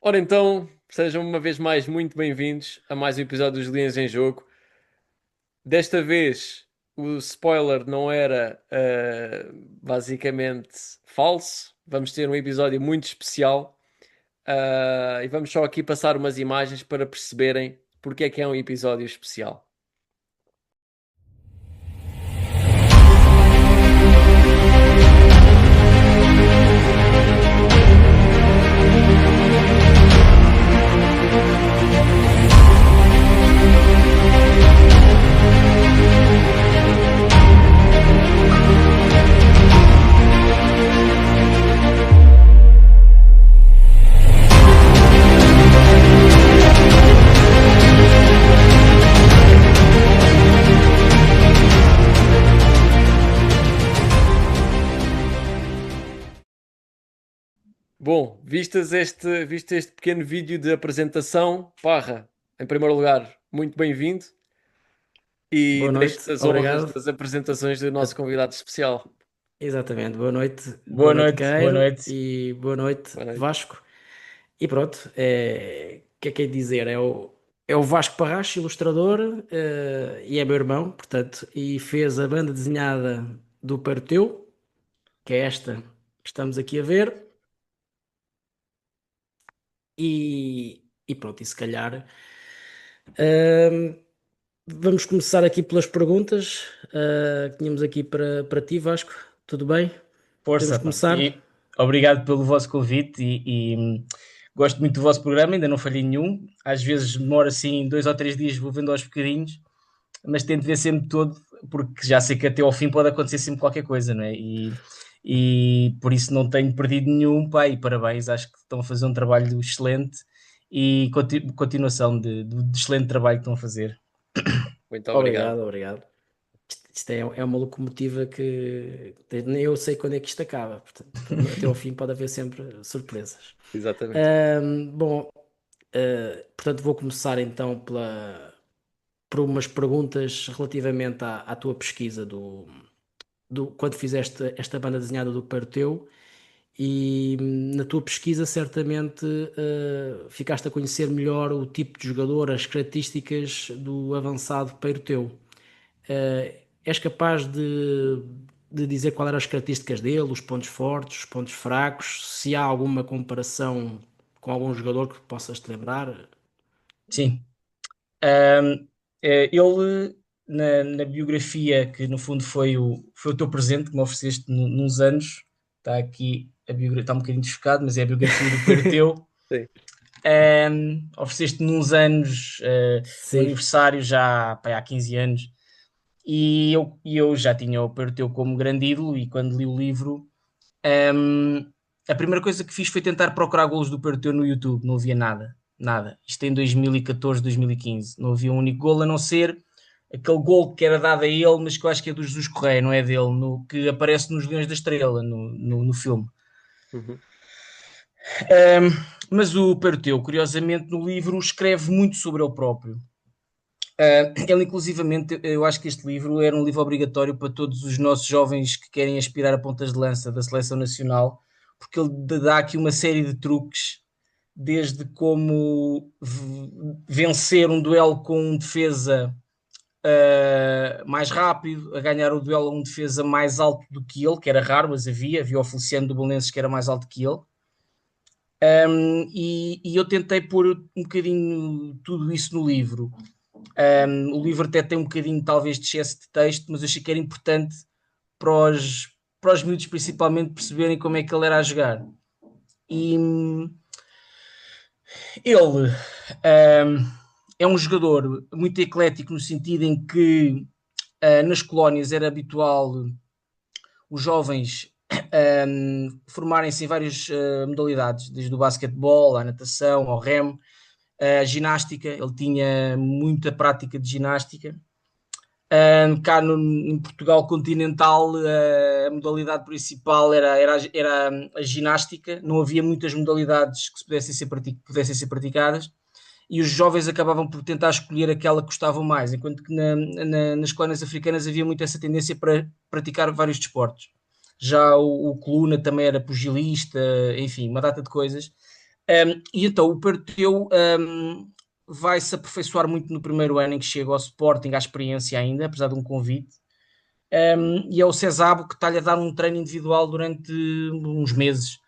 Ora então, sejam uma vez mais muito bem-vindos a mais um episódio dos Leões em Jogo. Desta vez o spoiler não era basicamente falso. Vamos ter um episódio muito especial e vamos só aqui passar umas imagens para perceberem porque é que é um episódio especial. Bom, visto este pequeno vídeo de apresentação, Parra, em primeiro lugar, muito bem-vindo e Boa noite, deixe-te as honras obrigado. das apresentações do nosso A- convidado especial. Exatamente, boa noite, Boa noite, boa Queiro, noite. e boa noite, Boa noite. Vasco. E pronto, o que é que é de dizer? É o Vasco Parracho, ilustrador, e é meu irmão, portanto, e fez a banda desenhada do Parteu, que é esta que estamos aqui a ver, e pronto, e se calhar ahm, vamos começar aqui pelas perguntas que tínhamos aqui para ti, Vasco. Tudo bem? Podemos Força, pá. começar? E obrigado pelo vosso convite gosto muito do vosso programa, ainda não falhei nenhum. Às vezes demora assim 2 ou 3 dias, vou vendo aos bocadinhos, mas tento ver sempre todo, porque já sei que até ao fim pode acontecer sempre qualquer coisa, não é? E por isso não tenho perdido nenhum, pá, e parabéns, acho que estão a fazer um trabalho excelente e continuação de excelente trabalho que estão a fazer. Muito obrigado. Obrigado, obrigado. Isto é uma locomotiva que nem eu sei quando é que isto acaba, portanto, até ao fim pode haver sempre surpresas. Exatamente. Bom, portanto, vou começar então por umas perguntas relativamente à tua pesquisa quando fizeste esta banda desenhada do Parteu. E na tua pesquisa, certamente, ficaste a conhecer melhor o tipo de jogador, as características do avançado Peiroteu. És capaz de dizer quais eram as características dele, os pontos fortes, os pontos fracos, se há alguma comparação com algum jogador que possas te lembrar? Sim. Um, ele, na biografia, que no fundo foi o teu presente que me ofereceste nos anos, está aqui a biografia, está um bocadinho desfocado, mas é a biografia do Perteu. Sim. Ofereceste-me nos anos, no Sim, aniversário, já pá, há 15 anos, e eu já tinha o Perteu como grande ídolo, e quando li o livro, um, a primeira coisa que fiz foi tentar procurar golos do Perteu no YouTube, não havia nada, nada. Isto em 2014, 2015, não havia um único golo a não ser aquele gol que era dado a ele, mas que eu acho que é do Jesus Correia, não é dele, que aparece nos Leões da Estrela, no filme. Uhum. Um, mas o Perteu, curiosamente, no livro escreve muito sobre ele próprio. Ele, inclusivamente, eu acho que este livro era um livro obrigatório para todos os nossos jovens que querem aspirar a pontas de lança da seleção nacional, porque ele dá aqui uma série de truques, desde como vencer um duelo com um defesa mais rápido, a ganhar o duelo a um defesa mais alto do que ele, que era raro, mas havia o Feliciano do Belenenses que era mais alto que ele. E eu tentei pôr um bocadinho tudo isso no livro. O livro até tem um bocadinho, talvez, de excesso de texto, mas eu achei que era importante para os miúdos, principalmente, perceberem como é que ele era a jogar. E ele é um jogador muito eclético, no sentido em que nas colónias era habitual os jovens formarem-se em várias modalidades, desde o basquetebol, à natação, ao remo, a ginástica. Ele tinha muita prática de ginástica. Cá em Portugal continental, a modalidade principal era a ginástica, não havia muitas modalidades que pudessem ser praticadas, e os jovens acabavam por tentar escolher aquela que gostavam mais, enquanto que nas colónias africanas havia muito essa tendência para praticar vários desportos. Já o Coluna também era pugilista, enfim, uma data de coisas. E então o Parteu vai se aperfeiçoar muito no primeiro ano em que chega ao Sporting, à experiência ainda, apesar de um convite. E é o Cesabo que está-lhe a dar um treino individual durante uns meses,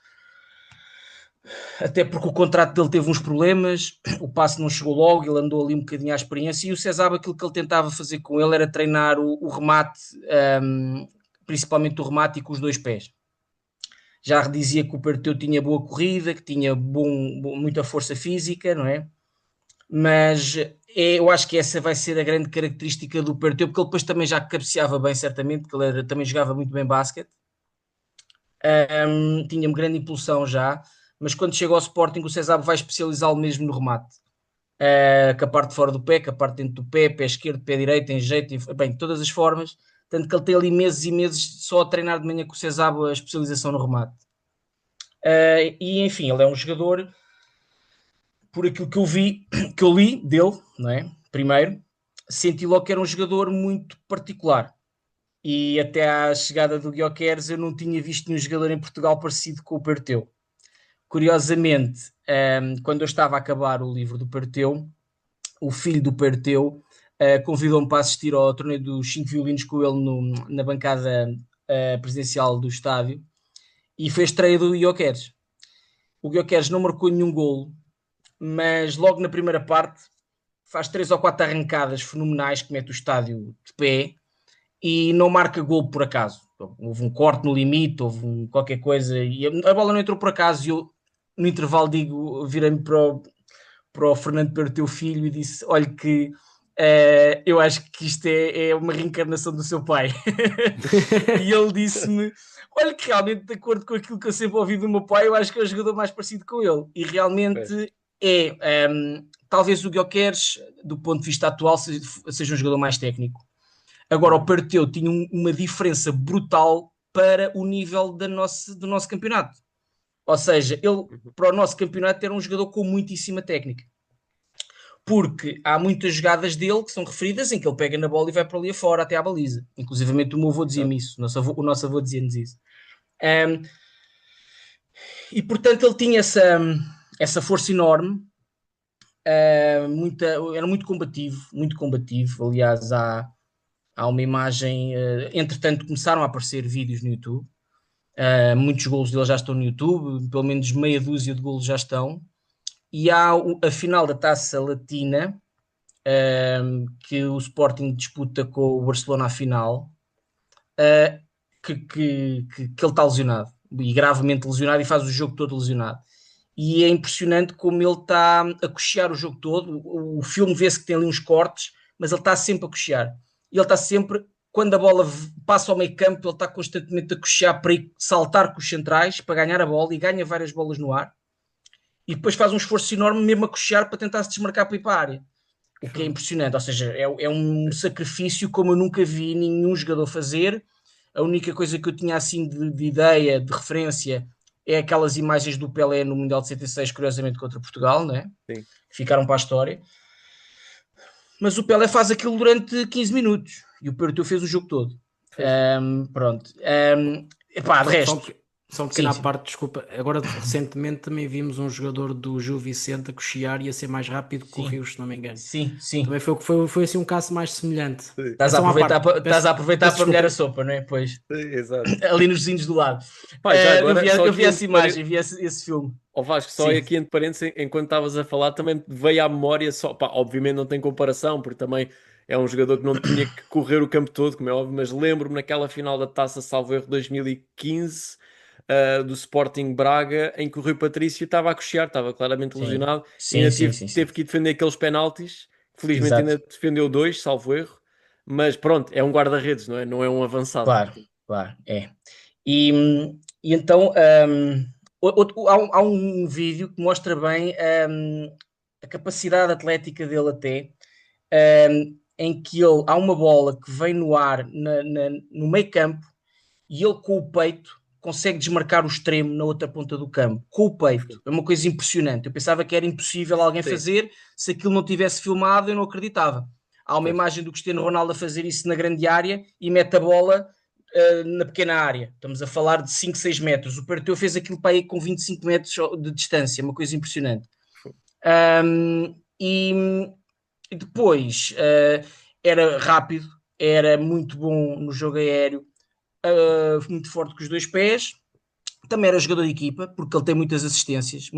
até porque o contrato dele teve uns problemas, o passe não chegou logo, ele andou ali um bocadinho à experiência, e o Cesabo, aquilo que ele tentava fazer com ele era treinar o remate, principalmente o remate e com os dois pés. Já dizia que o Parteu tinha boa corrida, que tinha muita força física, não é? Mas eu acho que essa vai ser a grande característica do Parteu, porque ele depois também já cabeceava bem, certamente, porque ele também jogava muito bem basquete, tinha uma grande impulsão já, mas quando chega ao Sporting o Cesar vai especializá-lo mesmo no remate, com a parte de fora do pé, com a parte dentro do pé, pé esquerdo, pé direito, em jeito, bem, de todas as formas, tanto que ele tem ali meses e meses só a treinar de manhã com o Cesar a especialização no remate. E enfim, ele é um jogador, por aquilo que eu vi, que eu li dele, não é? Primeiro, senti logo que era um jogador muito particular. E até à chegada do Gyökeres eu não tinha visto nenhum jogador em Portugal parecido com o Parteu. Curiosamente, quando eu estava a acabar o livro do Parteu, o filho do Parteu convidou-me para assistir ao torneio dos 5 violinos com ele na bancada presidencial do estádio, e foi a estreia do Gyökeres. O Gyökeres não marcou nenhum golo, mas logo na primeira parte faz 3 ou 4 arrancadas fenomenais que mete o estádio de pé e não marca golo por acaso. Houve um corte no limite, houve qualquer coisa e a bola não entrou por acaso, e eu no intervalo virei-me para o Fernando Pedro, teu filho, e disse: olha que eu acho que isto é uma reencarnação do seu pai. E ele disse-me: olha que realmente, de acordo com aquilo que eu sempre ouvi do meu pai, eu acho que é o jogador mais parecido com ele. E realmente talvez o Gyökeres, do ponto de vista atual, seja um jogador mais técnico. Agora, o Parteu tinha uma diferença brutal para o nível do nosso campeonato. Ou seja, ele, para o nosso campeonato, era um jogador com muitíssima técnica. Porque há muitas jogadas dele que são referidas em que ele pega na bola e vai para ali afora, até à baliza. Inclusivamente o meu avô dizia-me isso, o nosso avô dizia-nos isso. E portanto ele tinha essa força enorme, era muito combativo. Aliás, há uma imagem, entretanto começaram a aparecer vídeos no YouTube, muitos golos dele já estão no YouTube, pelo menos meia dúzia de golos já estão, e há a final da Taça Latina, que o Sporting disputa com o Barcelona à final, que ele está lesionado, e gravemente lesionado, e faz o jogo todo lesionado. E é impressionante como ele está a coxear o jogo todo. O filme vê-se que tem ali uns cortes, mas ele está sempre a coxear. E ele está sempre, quando a bola passa ao meio campo, ele está constantemente a coxear para ir saltar com os centrais, para ganhar a bola, e ganha várias bolas no ar. E depois faz um esforço enorme mesmo a coxear para tentar se desmarcar para ir para a área. O que é impressionante. Ou seja, é um sacrifício como eu nunca vi nenhum jogador fazer. A única coisa que eu tinha assim de ideia, de referência, é aquelas imagens do Pelé no Mundial de 76, curiosamente contra Portugal, né? Sim. Que ficaram para a história. Mas o Pelé faz aquilo durante 15 minutos e o Parteu fez o jogo todo. Pronto. Epá, de resto. Só um pequeno à parte, desculpa. Agora, recentemente, também vimos um jogador do Gil Vicente a coxear e a ser mais rápido que o Rios, se não me engano. Sim. Também foi assim um caso mais semelhante. Estás a aproveitar para molhar a sopa, não é? Pois. Sim, exato. Ali nos vizinhos do lado. Pá, já agora, eu vi essa imagem, vi esse filme. Ó Vasco, só aqui entre parênteses, enquanto estavas a falar, também veio à memória, obviamente não tem comparação, porque também é um jogador que não tinha que correr o campo todo, como é óbvio, mas lembro-me naquela final da Taça Salvo Erro 2015, do Sporting Braga, em que o Rui Patrício estava a coxear, estava claramente lesionado, e ainda teve que defender aqueles penaltis, felizmente ainda defendeu 2, salvo erro, mas pronto, é um guarda-redes, não é? Não é um avançado. Claro, é. E então há um vídeo que mostra bem a capacidade atlética dele até, em que há uma bola que vem no ar no meio campo e ele com o peito consegue desmarcar o extremo na outra ponta do campo, com o peito. É uma coisa impressionante. Eu pensava que era impossível alguém fazer. Se aquilo não tivesse filmado, eu não acreditava. Há uma imagem do Cristiano Ronaldo a fazer isso na grande área e mete a bola na pequena área. Estamos a falar de 5, 6 metros. O Perteu fez aquilo para aí com 25 metros de distância, uma coisa impressionante. E depois era rápido, era muito bom no jogo aéreo, muito forte com os dois pés. Também era jogador de equipa, porque ele tem muitas assistências.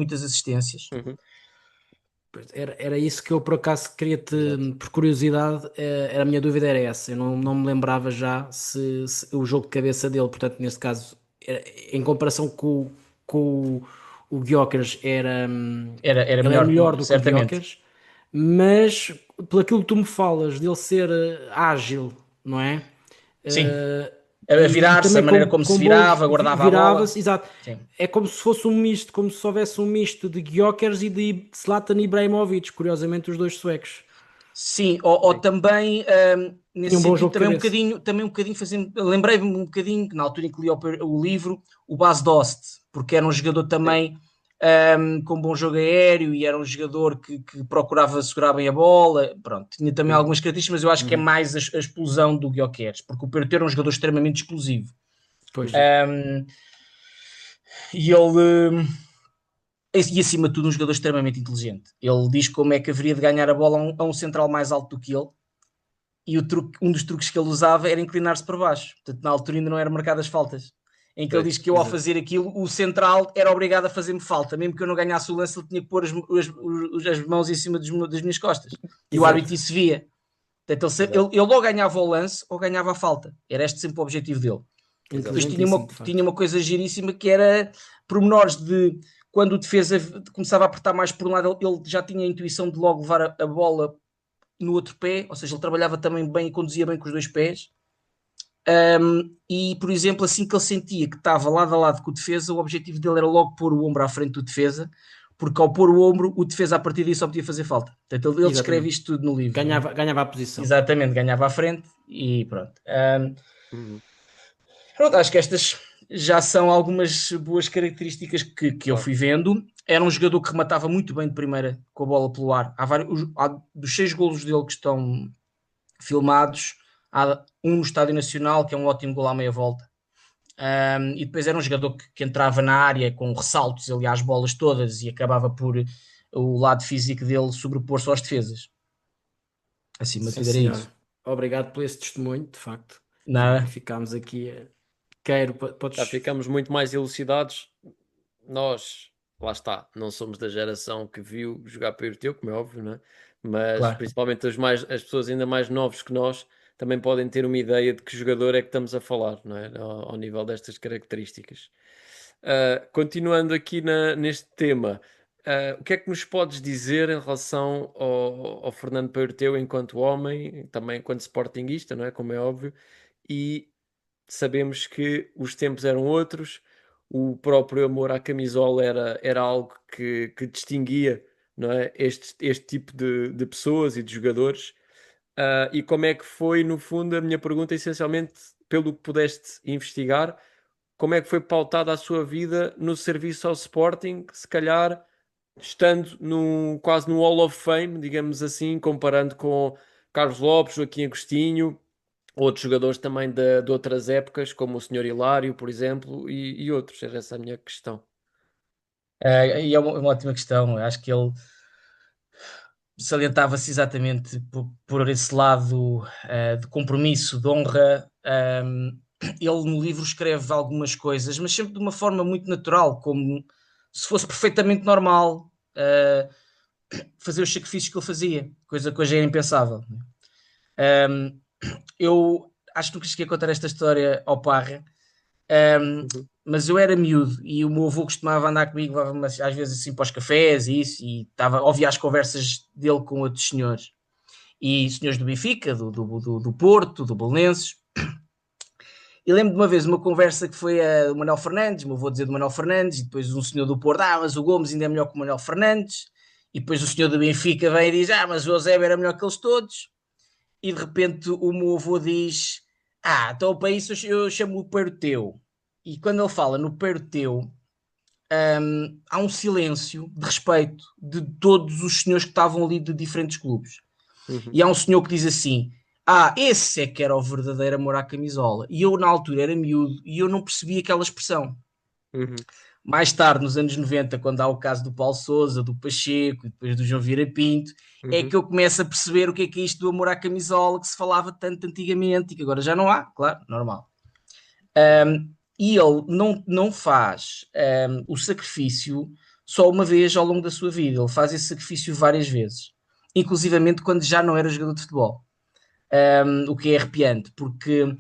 Era isso que eu por acaso queria-te, por curiosidade, era a minha dúvida era essa. Eu não me lembrava já se o jogo de cabeça dele, portanto, neste caso, em comparação com o Gyökeres, Era ele é melhor, melhor do que o certamente. Gyökeres, mas pelo aquilo que tu me falas dele ser ágil, não é? Sim. Eh, A virar-se, também a maneira como se virava, guardava a bola. virava-se, exato. Sim. É como se fosse um misto, como se houvesse um misto de Gyökeres e de Zlatan Ibrahimovic, curiosamente os dois suecos. Sim, ou também nesse Tinha um bom sentido, jogo de também um bocadinho fazendo. Lembrei-me um bocadinho que na altura em que li o livro, o Bas Dost, porque era um jogador também com bom jogo aéreo e era um jogador que procurava segurar bem a bola. Pronto, tinha também algumas características, mas eu acho que é mais a explosão do Gyökeres, porque o Perteu era um jogador extremamente explosivo. Pois. E ele. E acima de tudo, um jogador extremamente inteligente. Ele diz como é que haveria de ganhar a bola a um central mais alto do que ele. E um dos truques que ele usava era inclinar-se para baixo. Portanto, na altura ainda não eram marcadas faltas. Em que ele diz que eu, ao fazer aquilo, o central era obrigado a fazer-me falta. Mesmo que eu não ganhasse o lance, ele tinha que pôr as mãos em cima das minhas costas. E o árbitro isso via. Portanto, ele ou ganhava o lance ou ganhava a falta. Era este sempre o objetivo dele. Depois tinha uma coisa giríssima que era pormenores de quando o defesa começava a apertar mais por um lado, ele já tinha a intuição de logo levar a bola no outro pé, ou seja, ele trabalhava também bem e conduzia bem com os dois pés. E, por exemplo, assim que ele sentia que estava lado a lado com o defesa, o objetivo dele era logo pôr o ombro à frente do defesa, porque ao pôr o ombro, o defesa a partir disso só podia fazer falta. Portanto, ele descreve isto tudo no livro. Ganhava a posição. Exatamente, ganhava à frente e pronto. Pronto, acho que estas já são algumas boas características que eu fui vendo. Era um jogador que rematava muito bem de primeira com a bola pelo ar. Há dos 6 golos dele que estão filmados, há um no Estádio Nacional, que é um ótimo gol à meia volta. E depois era um jogador que entrava na área com ressaltos ali às bolas todas e acabava por o lado físico dele sobrepor-se aos defesas. Acima de tudo era isso. Obrigado por esse testemunho, de facto. Nada. Ficámos aqui. Já ficamos muito mais elucidados. Nós, lá está, não somos da geração que viu jogar Perteu, como é óbvio, não é? Mas Claro. principalmente as pessoas ainda mais novos que nós também podem ter uma ideia de que jogador é que estamos a falar, não é? Ao nível destas características. Continuando aqui neste tema, o que é que nos podes dizer em relação ao Fernando Perteu enquanto homem, também enquanto sportinguista, não é? Como é óbvio, e sabemos que os tempos eram outros, o próprio amor à camisola era algo que distinguia, não é? este tipo de pessoas e de jogadores. E como é que foi, no fundo, a minha pergunta, essencialmente, pelo que pudeste investigar, como é que foi pautada a sua vida no serviço ao Sporting, se calhar estando quase no Hall of Fame, digamos assim, comparando com Carlos Lopes, Joaquim Agostinho, outros jogadores também de outras épocas, como o Senhor Hilário, por exemplo, e outros. Era essa a minha questão. E é uma ótima questão. Acho que ele salientava-se exatamente por esse lado de compromisso, de honra. Ele no livro escreve algumas coisas, mas sempre de uma forma muito natural, como se fosse perfeitamente normal fazer os sacrifícios que ele fazia, coisa que hoje é impensável. Eu acho que nunca cheguei a contar esta história ao Parra, mas eu era miúdo e o meu avô costumava andar comigo, levava-me às vezes assim para os cafés e isso, e ouvia as conversas dele com outros senhores, e senhores do Benfica, do Porto, do Belenenses. E lembro de uma vez uma conversa que foi a do Manuel Fernandes, meu avô dizer do Manuel Fernandes, e depois um senhor do Porto, mas o Gomes ainda é melhor que o Manuel Fernandes, e depois o senhor do Benfica vem e diz, mas o Eusébio era melhor que eles todos, e de repente o meu avô diz, então para isso eu chamo o Perteu. E quando ele fala no Perteu, há um silêncio de respeito de todos os senhores que estavam ali de diferentes clubes. E há um senhor que diz assim, esse é que era o verdadeiro amor à camisola. E eu, na altura, era miúdo e eu não percebi aquela expressão. Uhum. Mais tarde, nos anos 90, quando há o caso do Paulo Sousa, do Pacheco e depois do João Vieira Pinto, é Uhum. que eu começo a perceber o que é isto do amor à camisola que se falava tanto antigamente e que agora já não há, claro, normal. E ele não faz o sacrifício só uma vez ao longo da sua vida, ele faz esse sacrifício várias vezes, inclusivamente quando já não era jogador de futebol. O que é arrepiante, porque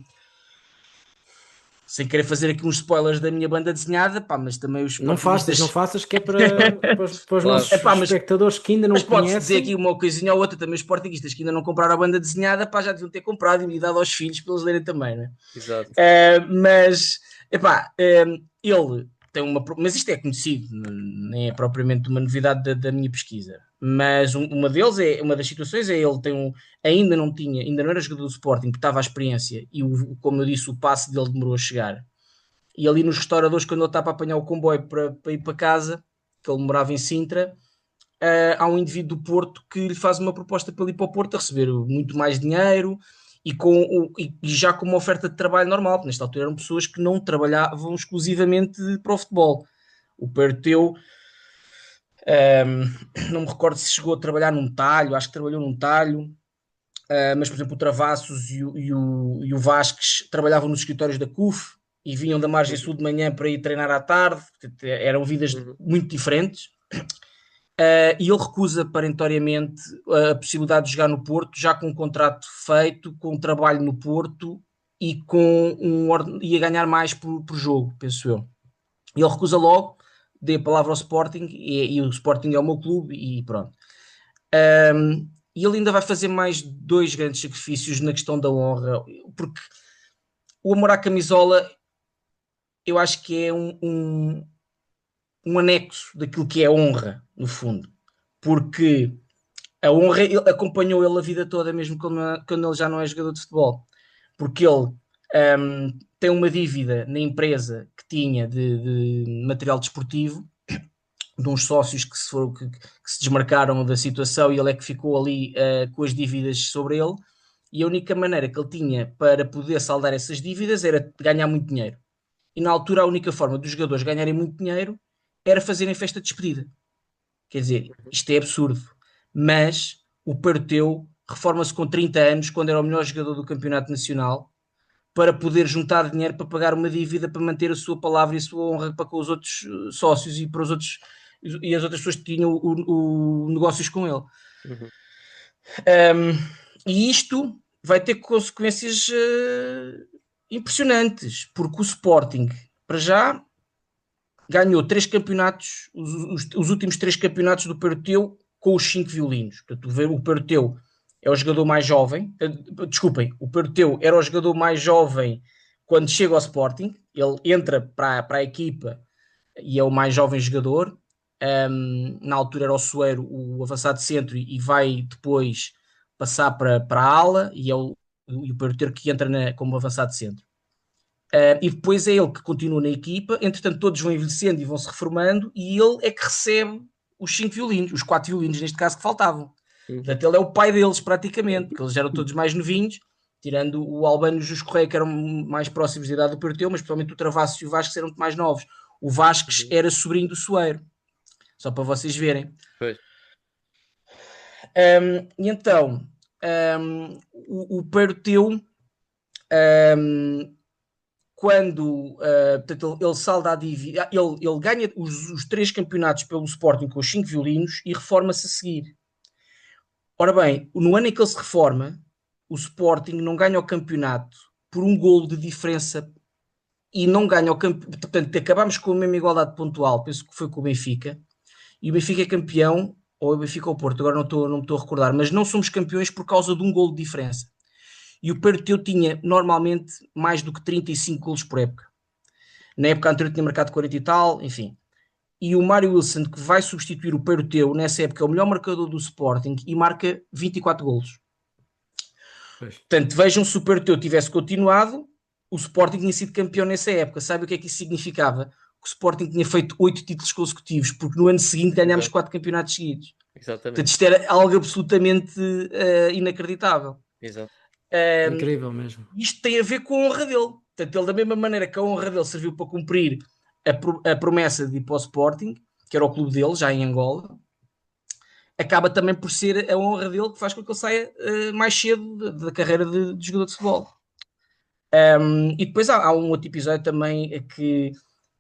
sem querer fazer aqui uns spoilers da minha banda desenhada, pá, mas também os Não faças, não sportinguistas. faças, que é para os Claro. nossos Epá, espectadores que ainda não mas pode-se dizer conhecem. aqui uma coisinha ou outra, também os sportinguistas que ainda não compraram a banda desenhada, pá, já deviam ter comprado e dado aos filhos para eles lerem também, né? Exato. Mas, epá, ele tem uma. Mas isto é conhecido, nem é propriamente uma novidade da minha pesquisa. Mas uma deles é, uma das situações é ele ainda não era jogador do Sporting, porque estava à experiência e, como eu disse, o passe dele demorou a chegar. E ali nos restauradores, quando ele está para apanhar o comboio para ir para casa, que ele morava em Sintra, há um indivíduo do Porto que lhe faz uma proposta para ir para o Porto a receber muito mais dinheiro e já com uma oferta de trabalho normal, porque nesta altura eram pessoas que não trabalhavam exclusivamente para o futebol. O Perteu, não me recordo se chegou a trabalhar num talho, acho que trabalhou num talho, mas por exemplo o Travassos e o Vasques trabalhavam nos escritórios da CUF e vinham da margem sul de manhã para ir treinar à tarde, eram vidas muito diferentes. E ele recusa perentoriamente a possibilidade de jogar no Porto, já com um contrato feito, com um trabalho no Porto e ia ganhar mais por jogo, penso eu. E ele recusa logo, dê a palavra ao Sporting e o Sporting é o meu clube e pronto. E ele ainda vai fazer mais 2 grandes sacrifícios na questão da honra, porque o amor à camisola eu acho que é um anexo daquilo que é honra, no fundo, porque a honra acompanhou ele a vida toda, mesmo quando ele já não é jogador de futebol, porque ele tem uma dívida na empresa que tinha de material desportivo, de uns sócios que se desmarcaram da situação e ele é que ficou ali com as dívidas sobre ele, e a única maneira que ele tinha para poder saldar essas dívidas era ganhar muito dinheiro. E na altura a única forma dos jogadores ganharem muito dinheiro era fazerem festa de despedida. Quer dizer, isto é absurdo. Mas o Perteu reforma-se com 30 anos, quando era o melhor jogador do campeonato nacional, para poder juntar dinheiro para pagar uma dívida, para manter a sua palavra e a sua honra para com os outros sócios e para os outros e as outras pessoas que tinham o negócios com ele. Uhum. E isto vai ter consequências impressionantes, porque o Sporting, para já, ganhou 3 campeonatos, os últimos 3 campeonatos do Perteu com os 5 violinos. Portanto, o Perteu é o jogador mais jovem. Desculpem, o Perteu era o jogador mais jovem quando chega ao Sporting. Ele entra para a equipa e é o mais jovem jogador. Na altura era o Soeiro, o avançado centro, e vai depois passar para a ala, e é o Perteu que entra como avançado centro. E depois é ele que continua na equipa, entretanto todos vão envelhecendo e vão se reformando, e ele é que recebe os 5 violinos, os 4 violinos neste caso que faltavam. Portanto, ele é o pai deles praticamente, porque eles eram todos mais novinhos, tirando o Albano e o Jus Correia, que eram mais próximos da idade do Perteu, mas principalmente o Travassos e o Vasques eram muito mais novos. O Vasques era sobrinho do Soeiro, só para vocês verem. Pois. E então, o Perteu, quando portanto, ele salda a dívida, ele ganha os 3 campeonatos pelo Sporting com os 5 violinos e reforma-se a seguir. Ora bem, no ano em que ele se reforma, o Sporting não ganha o campeonato por um golo de diferença e não ganha o campeonato. Portanto, acabamos com a mesma igualdade pontual, penso que foi com o Benfica, e o Benfica é campeão, ou o Benfica ou o Porto, agora não me estou a recordar, mas não somos campeões por causa de um golo de diferença. E o Perteu tinha normalmente mais do que 35 golos por época. Na época anterior tinha marcado 40 e tal, enfim. E o Mário Wilson, que vai substituir o Perteu nessa época, é o melhor marcador do Sporting e marca 24 golos. Pois. Portanto, vejam, se o Perteu tivesse continuado, o Sporting tinha sido campeão nessa época. Sabe o que é que isso significava? Que o Sporting tinha feito 8 títulos consecutivos, porque no ano seguinte ganhámos 4 campeonatos seguidos. Exatamente. Portanto, isto era algo absolutamente inacreditável. Exato. Incrível mesmo. Isto tem a ver com a honra dele. Portanto, ele, da mesma maneira que a honra dele serviu para cumprir a promessa de ir para o Sporting, que era o clube dele, já em Angola, acaba também por ser a honra dele que faz com que ele saia mais cedo da carreira de jogador de futebol. E depois há um outro episódio também que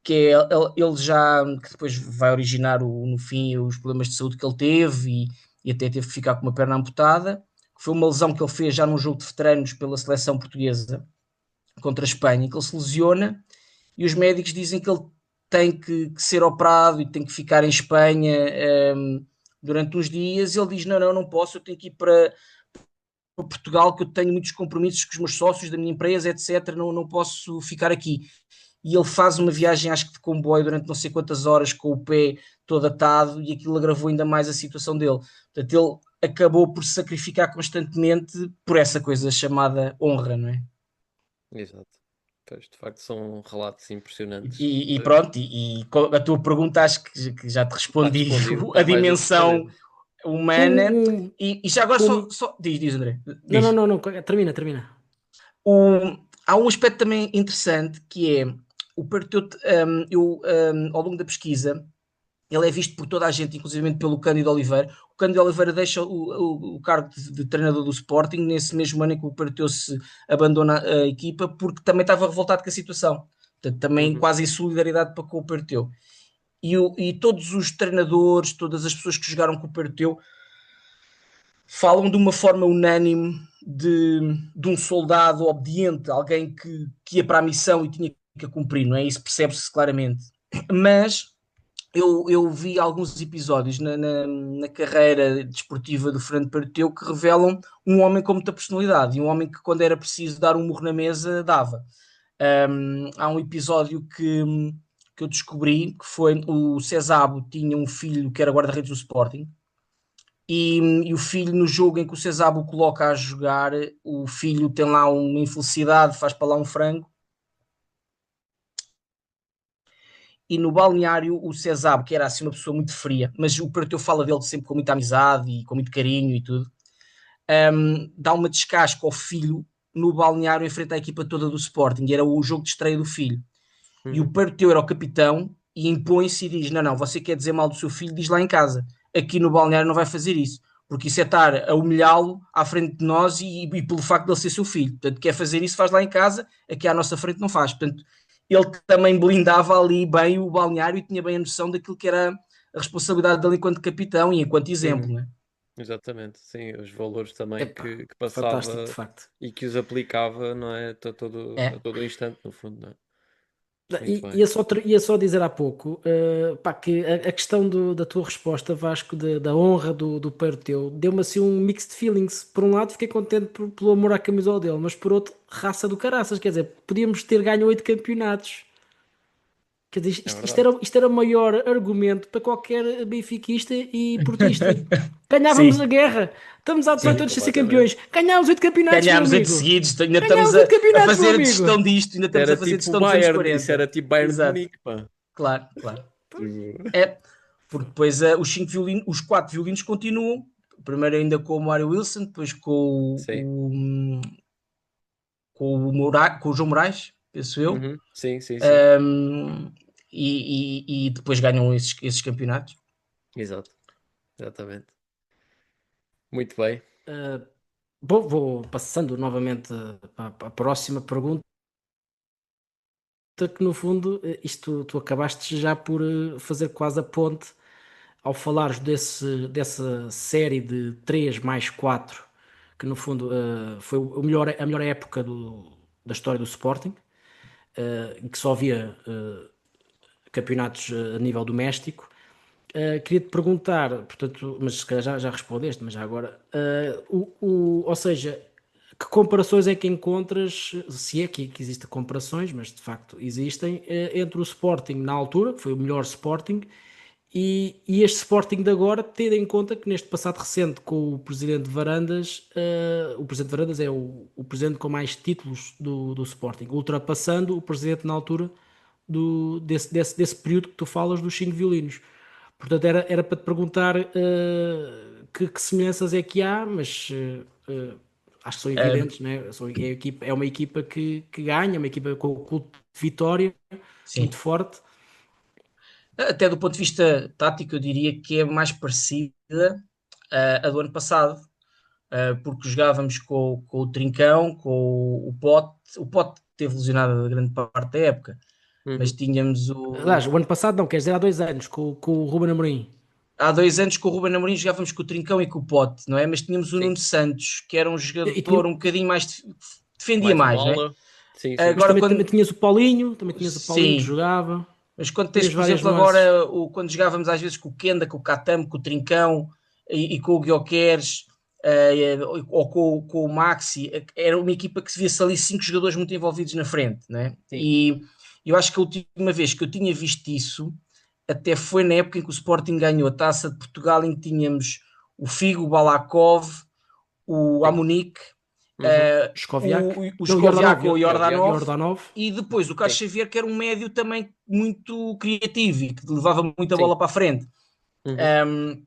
é ele já, que depois vai originar no fim os problemas de saúde que ele teve e até teve que ficar com uma perna amputada, que foi uma lesão que ele fez já num jogo de veteranos pela seleção portuguesa contra a Espanha, que ele se lesiona e os médicos dizem que ele tem que ser operado e tem que ficar em Espanha durante uns dias, e ele diz, não posso, eu tenho que ir para Portugal, que eu tenho muitos compromissos com os meus sócios da minha empresa, etc, não posso ficar aqui. E ele faz uma viagem, acho que de comboio, durante não sei quantas horas, com o pé todo atado, e aquilo agravou ainda mais a situação dele. Portanto, ele acabou por se sacrificar constantemente por essa coisa chamada honra, não é? Exato. Pois, de facto, são relatos impressionantes. E pronto, a tua pergunta acho que já te Está respondi respondido, a está mais do que dimensão respondido. humana. E já agora Um- diz, André, Não, diz. não, não, termina. Há um aspecto também interessante que é o Parteu, ao longo da pesquisa, ele é visto por toda a gente, inclusive pelo Cândido Oliveira. O Cândido Oliveira deixa o cargo de treinador do Sporting nesse mesmo ano em que o Parteu se abandona a equipa, porque também estava revoltado com a situação. Portanto, também Uhum. quase em solidariedade para com o Parteu. E todos os treinadores, todas as pessoas que jogaram com o Parteu falam de uma forma unânime de um soldado obediente, alguém que ia para a missão e tinha que a cumprir, não é? Isso percebe-se claramente. Mas eu vi alguns episódios na carreira desportiva do Fernando Parteu que revelam um homem com muita personalidade e um homem que, quando era preciso dar um murro na mesa, dava. Há um episódio que eu descobri que foi o Cesabo tinha um filho que era guarda-redes do Sporting. E o filho, no jogo em que o Cesabo o coloca a jogar, o filho tem lá uma infelicidade, faz para lá um frango. E no balneário, o Cesabo, que era assim uma pessoa muito fria, mas o Parteu fala dele sempre com muita amizade e com muito carinho e tudo, dá uma descasca ao filho no balneário em frente à equipa toda do Sporting. E era o jogo de estreia do filho. E o Parteu era o capitão e impõe-se e diz: não, você quer dizer mal do seu filho, diz lá em casa. Aqui no balneário não vai fazer isso, porque isso é estar a humilhá-lo à frente de nós e pelo facto de ele ser seu filho. Portanto, quer fazer isso, faz lá em casa, aqui à nossa frente não faz. Portanto, ele também blindava ali bem o balneário e tinha bem a noção daquilo que era a responsabilidade dele enquanto capitão e enquanto exemplo, Uhum. né? Exatamente, sim, os valores também Epá, que fantástico, de passava facto. e que os aplicava, não é? A É. todo instante, no fundo, não é? Muito E, bem. ia só dizer há pouco, pá, que a questão da tua resposta, Vasco, da honra do Parteu, deu-me assim um mixed feelings. Por um lado, fiquei contente pelo amor à camisola dele, mas por outro, raça do caraças. Quer dizer, podíamos ter ganho 8 campeonatos. Quer dizer, É isto verdade. era o maior argumento para qualquer benfiquista e portista. Ganhávamos a Sim, guerra. Estamos há 18 sim. anos sem ser Completamente. campeões. Ganhámos 8 campeonatos, meu Ganhámos 8 amigo. seguidos, ainda estamos Ganhámos oito a campeonatos, meu fazer a amigo. gestão disto, ainda Isso estamos a era fazer a tipo o gestão dos anos Bayern, isso 40. era tipo Bayern de Exato, Munique, pá. claro, claro. Tipo, É, porque depois os 5 violinos, os 4 violinos continuam. Primeiro ainda com o Mário Wilson, depois sim. com o João Moraes, penso eu. Uhum. Sim, sim, sim. Um, e depois ganham esses campeonatos. Exato. Exatamente. Muito bem. Vou passando novamente para a próxima pergunta, que no fundo, isto tu acabaste já por fazer quase a ponte ao falares dessa série de 3 mais 4, que no fundo foi a melhor época da história do Sporting, em que só havia campeonatos a nível doméstico. Queria-te perguntar, portanto, mas se calhar já respondeste, mas já agora, ou seja, que comparações é que encontras, se é que existem comparações, mas de facto existem, entre o Sporting na altura, que foi o melhor Sporting, e este Sporting de agora, tendo em conta que neste passado recente com o Presidente Varandas, o Presidente Varandas é o Presidente com mais títulos do Sporting, ultrapassando o Presidente na altura desse período que tu falas dos 5 violinos. Portanto, era para te perguntar que semelhanças é que há, mas acho que são evidentes, né? É uma equipa que ganha, uma equipa com o culto de vitória muito Sim. forte. Até do ponto de vista tático, eu diria que é mais parecida a do ano passado, porque jogávamos com o Trincão, com o Pote. O Pote teve lesionado a grande parte da época, mas Uhum. tínhamos o. Aliás, o ano passado não, quer dizer, há 2 anos, com o Ruben Amorim. Há 2 anos com o Ruben Amorim jogávamos com o Trincão e com o Pote, não é? Mas tínhamos o Sim. Nuno Santos, que era um E jogador tinha- um bocadinho mais. Defendia Mais mais, não é? bola. Sim, sim. mas Agora, também quando. tinhas o Paulinho, que Sim, jogava. mas quando tens, Tinhas por várias exemplo, nuances. agora, quando jogávamos às vezes com o Kenda, com o Catamo, com o Trincão e com o Guioqueres, ou com o Maxi, era uma equipa que se via-se ali 5 jogadores muito envolvidos na frente, né? Sim. E eu acho que a última vez que eu tinha visto isso até foi na época em que o Sporting ganhou a Taça de Portugal, em que tínhamos o Figo, o Balakov, o Sim. Amunique, Uhum. Shkoviak. o Não, Jordanov. Skoviak ou o Jordanov, Jordanov. e depois o Carlos Sim. Xavier, que era um médio também muito criativo e que levava muita Sim. bola para a frente. Uhum.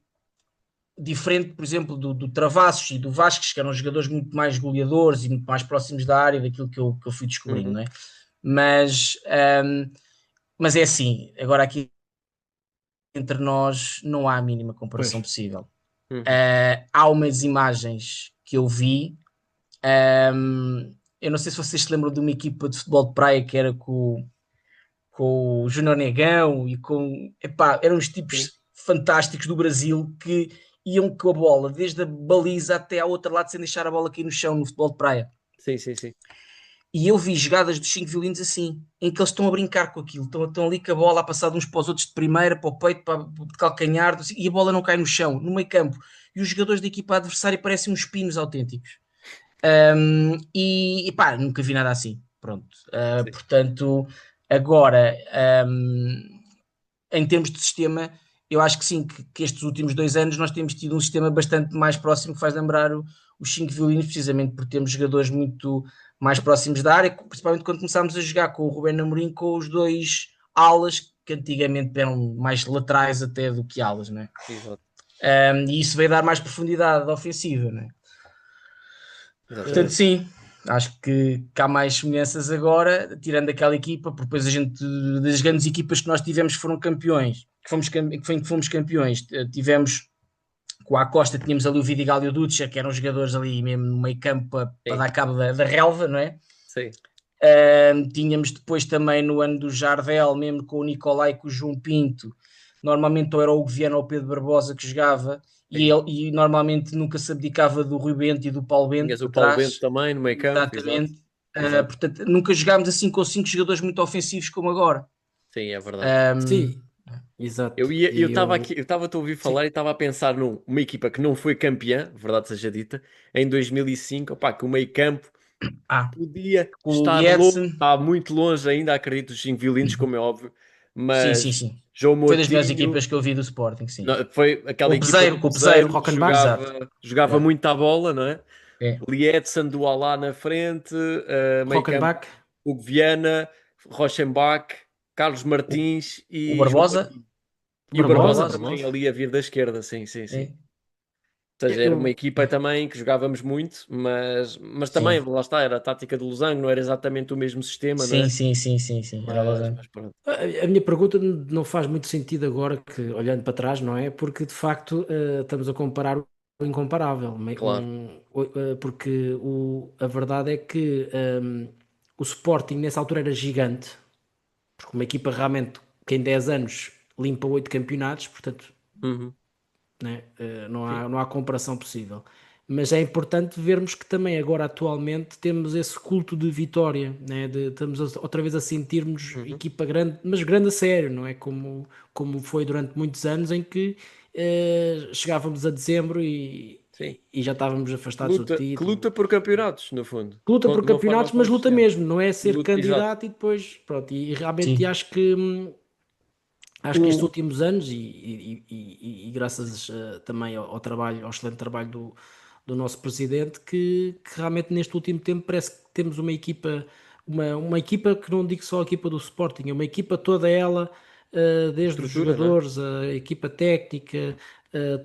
Diferente, por exemplo, do Travassos e do Vasquez, que eram jogadores muito mais goleadores e muito mais próximos da área daquilo que eu fui descobrindo, Uhum. não é? Mas, mas é assim, agora aqui entre nós não há a mínima Pois. comparação possível. Uhum. Há umas imagens que eu vi. Eu não sei se vocês se lembram de uma equipa de futebol de praia que era com o Júnior Negão e com. Epá, eram uns Sim. tipos fantásticos do Brasil que iam com a bola desde a baliza até ao outro lado sem deixar a bola cair no chão no futebol de praia. Sim, sim, sim. E eu vi jogadas dos 5 violinos assim, em que eles estão a brincar com aquilo, estão ali com a bola a passar de uns para os outros de primeira, para o peito, para o calcanhar, e a bola não cai no chão, no meio campo. E os jogadores da equipa adversária parecem uns pinos autênticos. E pá, nunca vi nada assim. Pronto. Sim. Portanto, agora, em termos de sistema, eu acho que sim, que estes últimos 2 anos nós temos tido um sistema bastante mais próximo que faz lembrar os 5 violinos, precisamente por termos jogadores muito mais próximos da área, principalmente quando começámos a jogar com o Rubén Amorim, com os dois alas, que antigamente eram mais laterais até do que alas, não é? Exato. E isso veio dar mais profundidade ofensiva, não é? Portanto, Exatamente. sim, acho que há mais semelhanças agora, tirando aquela equipa, porque depois a gente, das grandes equipas que nós tivemos que foram campeões, que fomos campeões, tivemos com a Costa, tínhamos ali o Vidigal e o Ducha, que eram jogadores ali mesmo no meio campo para Sim. dar cabo da relva, não é? Sim. Tínhamos depois também no ano do Jardel, mesmo com o Nicolai e com o João Pinto, normalmente ou era o Viana ou o Pedro Barbosa que jogava, Sim. e normalmente nunca se abdicava do Rui Bento e do Paulo Bento Tinhas o para Paulo Bento trás. também no meio campo. Exato. Exatamente. Exato. Portanto, nunca jogámos assim com 5 jogadores muito ofensivos como agora. Sim, é verdade. Sim, exato. Eu E estava eu. aqui, eu estava a te ouvir Sim. falar e estava a pensar numa equipa que não foi campeã, verdade seja dita, em 2005, opá, que o meio campo Ah, podia com o estar longe, Lietzen. está muito longe ainda, acredito, dos 5 violinos, como é óbvio, Sim, sim, mas sim. João Foi das melhores Moutinho, equipas que eu vi do Sporting, sim. foi aquela Com o equipa do Peseiro, com o Peseiro. Peseiro que Rockenbach. Exato. jogava Yeah. muito à bola, não é? É. Lietzen do Alá na frente, meio campo, Rockenbach. Hugo Viana, Rochenbach, Carlos O, Martins o e João Barbosa. Moutinho. E o O Barbosa Barbosa. Barbosa. também ali a vir da esquerda, sim, sim, sim. É. Ou seja, era uma Eu, equipa também que jogávamos muito, mas também, Sim. lá está, era a tática de Losango, não era exatamente o mesmo sistema, não Sim, é? sim, sim, sim, sim. Era Losango. Mas pronto. a minha pergunta não faz muito sentido agora, que olhando para trás, não é? Porque de facto estamos a comparar o incomparável. Claro. Porque a verdade é que o Sporting nessa altura era gigante, porque uma equipa realmente que em 10 anos limpa 8 campeonatos, portanto, Uhum. né? Não Sim. há comparação possível. Mas é importante vermos que também agora atualmente temos esse culto de vitória, né? Estamos outra vez a sentirmos Uhum. equipa grande, mas grande a sério, não é? Como foi durante muitos anos em que chegávamos a dezembro Sim. e já estávamos afastados do Que título. luta por campeonatos, no fundo. Luta por De uma forma campeonatos, mas luta consistente. mesmo, não é ser Exato. candidato e depois, pronto, e realmente Sim. acho que estes O, últimos anos, e graças também ao trabalho, ao excelente trabalho do nosso presidente, que realmente neste último tempo parece que temos uma equipa que não digo só a equipa do Sporting, é uma equipa toda ela desde os Estrutura, não é? jogadores, a equipa técnica,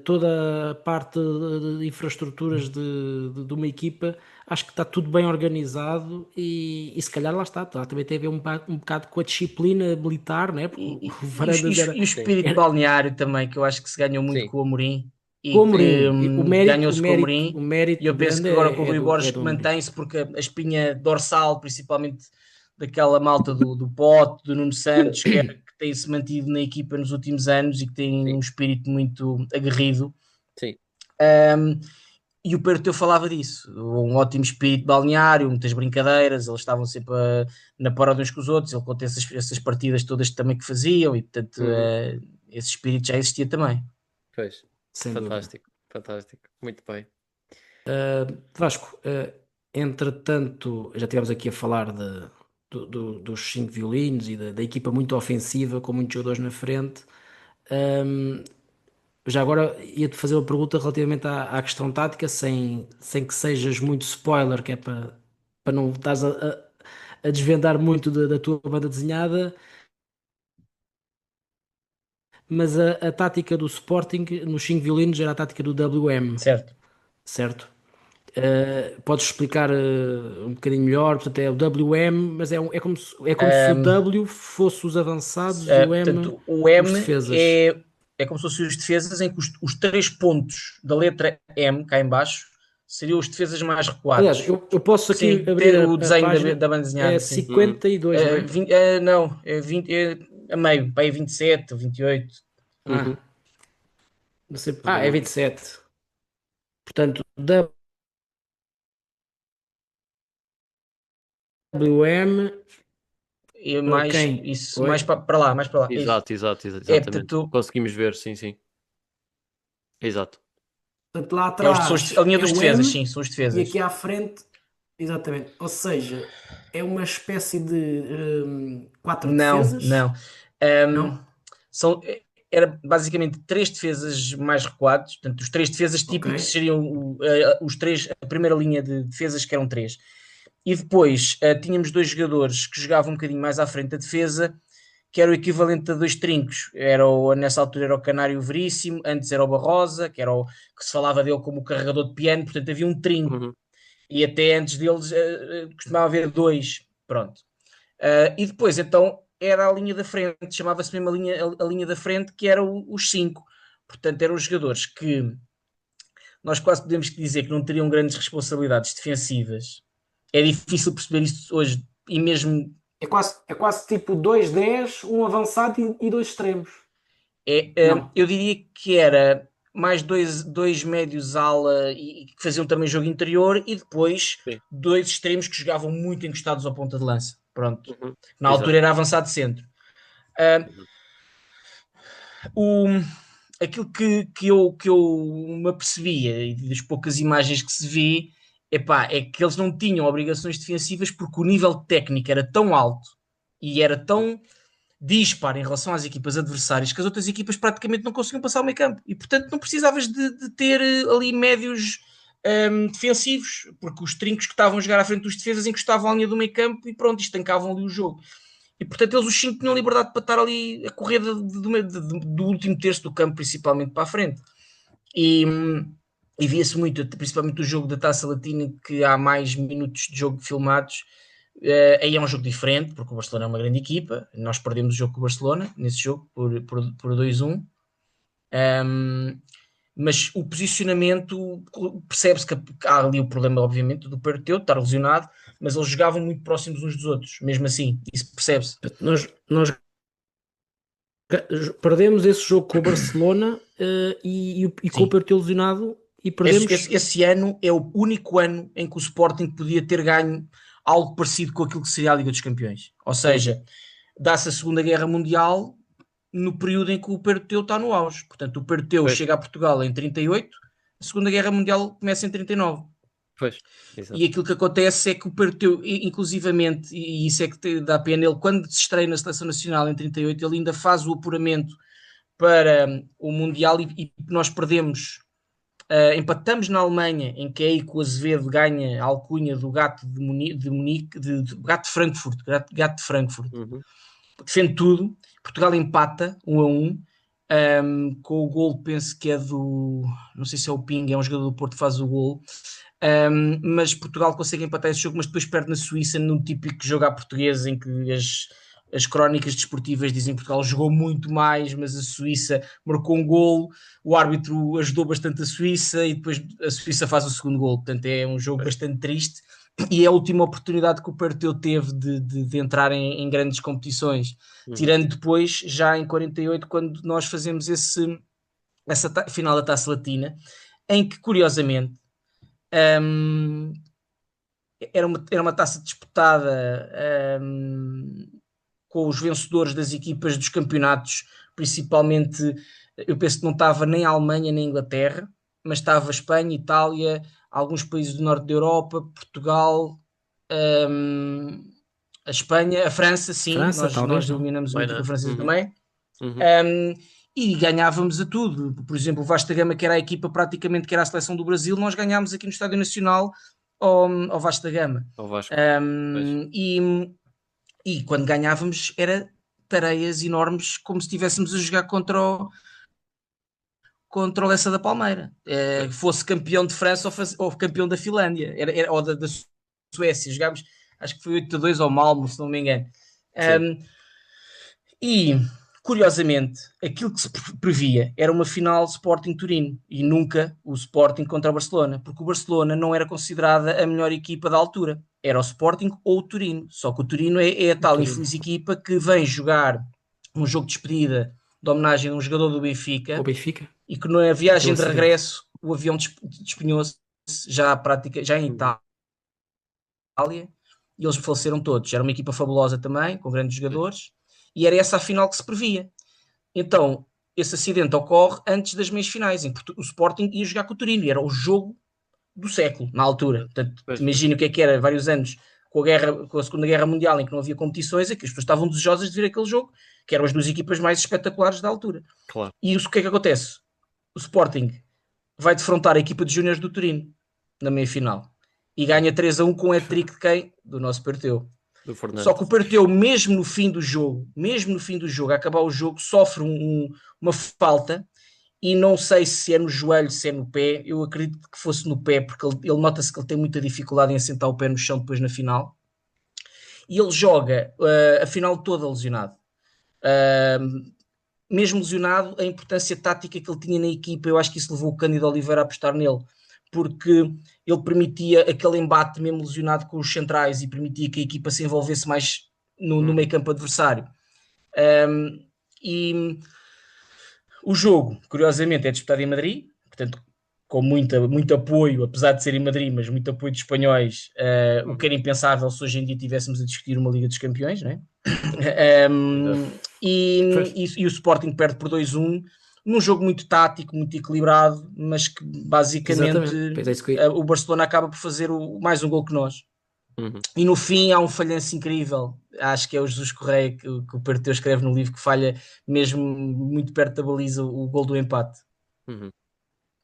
toda a parte de infraestruturas de uma equipa, acho que está tudo bem organizado e se calhar lá está, também tem a ver um bocado com a disciplina militar, né? Porque o Varandas E o Sim, espírito era balneário também, que eu acho que se ganhou muito sim, com o Amorim com o e que Amorim. E o mérito, o ganhou-se com o mérito, Amorim. o E eu mérito penso grande que agora com o é Rui é Borges do Amorim. mantém-se porque a espinha dorsal, principalmente daquela malta do Pote, do Nuno Santos, que tem-se mantido na equipa nos últimos anos e que tem sim, um espírito muito aguerrido. sim. Um, e o Perteu falava disso, um ótimo espírito balneário, muitas brincadeiras, eles estavam sempre na parada uns com os outros, ele conta essas partidas todas também que faziam, e portanto Uhum. esse espírito já existia também. Pois, Sem dúvida. fantástico, fantástico. Muito bem. Vasco, entretanto, já estivemos aqui a falar dos cinco violinos e da equipa muito ofensiva, com muitos jogadores na frente. Ahm, Já agora ia-te fazer uma pergunta relativamente à questão tática, sem que sejas muito spoiler, que é para não estás a desvendar muito da tua banda desenhada, mas a tática do Sporting nos 5 violinos era a tática do WM, Certo. certo? Podes explicar um bocadinho melhor? Portanto, é o WM, mas é como se o Um, W fosse os avançados e o M Portanto, o os M defesas. é como se fossem os defesas, em que os três pontos da letra M, cá em baixo, seriam os defesas mais Aliás, recuados. eu posso aqui Sim, abrir o a desenho página, da banda é desenhada, sim. Uhum. 52, não é? Não, é 20, a meio, para aí 27 ou 28. Ah, Uhum. não sei. É Uhum. 27. Portanto, WM, E mais, quem? isso, Oi? para lá, mais para lá. É isso. Exato, exato, É, exatamente. portanto, Conseguimos ver, sim, sim. Exato. Portanto, lá são atrás a linha é dos o defesas, M sim, são os e defesas. aqui à frente, exatamente. Ou seja, é uma espécie de quatro Não, defesas, não. Ahm, não? são, era basicamente três defesas mais recuados, portanto, os três defesas Ok. típicos seriam os três, a primeira linha de defesas que eram três. E depois tínhamos dois jogadores que jogavam um bocadinho mais à frente da defesa, que era o equivalente a dois trincos. Nessa altura era o Canário Veríssimo, antes era o Barrosa, que se falava dele como o carregador de piano, portanto havia um trinco. Uhum. E até antes deles costumava haver dois. Pronto. E depois, então, era a linha da frente, chamava-se mesmo a linha da frente, que era os cinco. Portanto, eram os jogadores que nós quase podemos dizer que não teriam grandes responsabilidades defensivas. É difícil perceber isso hoje, e mesmo É quase tipo dois 10 um avançado e dois extremos. Não. eu diria que era mais dois médios ala e que faziam também jogo interior, e depois Sim. dois extremos que jogavam muito encostados ao ponta de lança. Pronto. Uhum. Na Exato. altura era avançado centro. Uh, Uhum. o, aquilo que eu me apercebia e das poucas imagens que se vê, é que eles não tinham obrigações defensivas porque o nível técnico era tão alto e era tão dispar em relação às equipas adversárias que as outras equipas praticamente não conseguiam passar o meio campo e portanto não precisavas de ter ali médios defensivos, porque os trincos que estavam a jogar à frente dos defesas encostavam a linha do meio campo e pronto, estancavam ali o jogo. E portanto eles os 5 tinham liberdade para estar ali a correr do último terço do campo, principalmente para a frente. E, e via-se muito, principalmente o jogo da Taça Latina, que há mais minutos de jogo filmados. Aí é um jogo diferente, porque o Barcelona é uma grande equipa. Nós perdemos o jogo com o Barcelona, nesse jogo, por 2-1. Mas o posicionamento, percebe-se que há ali o problema, obviamente, do Perteu, estar lesionado, mas eles jogavam muito próximos uns dos outros, mesmo assim, isso percebe-se. Nós perdemos esse jogo com o Barcelona e com o Sim. Porto lesionado e Esse, perdemos. esse, esse ano é o único ano em que o Sporting podia ter ganho algo parecido com aquilo que seria a Liga dos Campeões. Ou Uhum. seja, dá-se a Segunda Guerra Mundial no período em que o Perteu está no auge. Portanto, o Perteu Pois, chega a Portugal em 38, a Segunda Guerra Mundial começa em 39. pois. E Exato. aquilo que acontece é que o Perteu, inclusivamente, e isso é que dá pena, ele quando se estreia na Seleção Nacional em 38, ele ainda faz o apuramento para o Mundial e nós perdemos. Empatamos na Alemanha, em que é aí que o Azevedo ganha a alcunha do gato de Munique, de gato de Frankfurt, gato de Frankfurt. Uhum. Defende tudo. Portugal empata 1-1, com o gol, penso que é não sei se é o Ping, é um jogador do Porto que faz o gol. Mas Portugal consegue empatar esse jogo, mas depois perde na Suíça num típico jogo à portuguesa, em que as crónicas desportivas dizem que Portugal jogou muito mais, mas a Suíça marcou um gol, o árbitro ajudou bastante a Suíça e depois a Suíça faz o segundo gol. Portanto, é um jogo bastante triste e é a última oportunidade que o Perteu teve de entrar em grandes competições, tirando depois, já em 48, quando nós fazemos essa final da Taça Latina, em que, curiosamente, era uma taça disputada com os vencedores das equipas dos campeonatos, principalmente, eu penso que não estava nem a Alemanha nem a Inglaterra, mas estava a Espanha, Itália, alguns países do norte da Europa, Portugal, a Espanha, a França, sim, França, nós talvez, não? eliminamos uma equipa francesa também. E ganhávamos a tudo. Por exemplo, o Vasta Gama, que era a equipa praticamente que era a seleção do Brasil, nós ganhámos aqui no Estádio Nacional ao Vasta Gama. Ao Vasco. E quando ganhávamos era tareias enormes, como se estivéssemos a jogar contra o Lessa da Palmeira, fosse campeão de França ou campeão da Finlândia, ou da Suécia. Jogámos, acho que foi 8-2 ao Malmo, se não me engano. E curiosamente, aquilo que se previa era uma final Sporting-Turino e nunca o Sporting contra o Barcelona, porque o Barcelona não era considerada a melhor equipa da altura, era o Sporting ou o Turino, só que o Turino é a tal infeliz equipa que vem jogar um jogo de despedida de homenagem a um jogador do Benfica, e que na viagem de regresso o avião despenhou-se já em Itália, e eles faleceram todos. Era uma equipa fabulosa também, com grandes jogadores, e era essa a final que se previa. Então, esse acidente ocorre antes das meias finais, em que o Sporting ia jogar com o Turino, e era o jogo do século, na altura. Portanto, imagina o que era, vários anos, com a Segunda Guerra Mundial, em que não havia competições, é que as pessoas estavam desejosas de ver aquele jogo, que eram as duas equipas mais espetaculares da altura. Claro. E o que é que acontece? O Sporting vai defrontar a equipa de júniores do Turino, na meia-final, e ganha 3-1 com o hat-trick de quem? Do nosso Perteu. Só que o Perteu, mesmo no fim do jogo, a acabar o jogo, sofre uma falta, e não sei se é no joelho, se é no pé. Eu acredito que fosse no pé, porque ele nota-se que ele tem muita dificuldade em assentar o pé no chão depois na final, e ele joga a final toda lesionado. Mesmo lesionado, a importância tática que ele tinha na equipa, eu acho que isso levou o Cândido Oliveira a apostar nele, porque ele permitia aquele embate mesmo lesionado com os centrais e permitia que a equipa se envolvesse mais no meio campo adversário. E o jogo, curiosamente, é disputado em Madrid, portanto, com muito apoio, apesar de ser em Madrid, mas muito apoio de espanhóis, o que era impensável se hoje em dia estivéssemos a discutir uma Liga dos Campeões, não é? E o Sporting perde por 2-1, num jogo muito tático, muito equilibrado, mas que basicamente o Barcelona acaba por fazer mais um gol que nós. E no fim há um falhanço incrível, acho que é o Jesus Correia que o Perteu escreve no livro, que falha mesmo muito perto da baliza o gol do empate.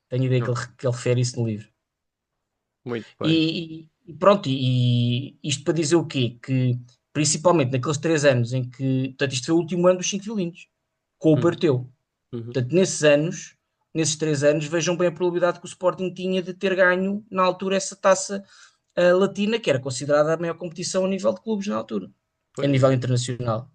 Tenho ideia que ele refere isso no livro. Muito bem. E pronto, e isto para dizer o quê? Que principalmente naqueles 3 anos em que, portanto, isto foi o último ano dos 5 violinos, com o Perteu. Portanto, nesses 3 anos, vejam bem a probabilidade que o Sporting tinha de ter ganho na altura essa taça latina, que era considerada a maior competição a nível de clubes na altura, a nível internacional.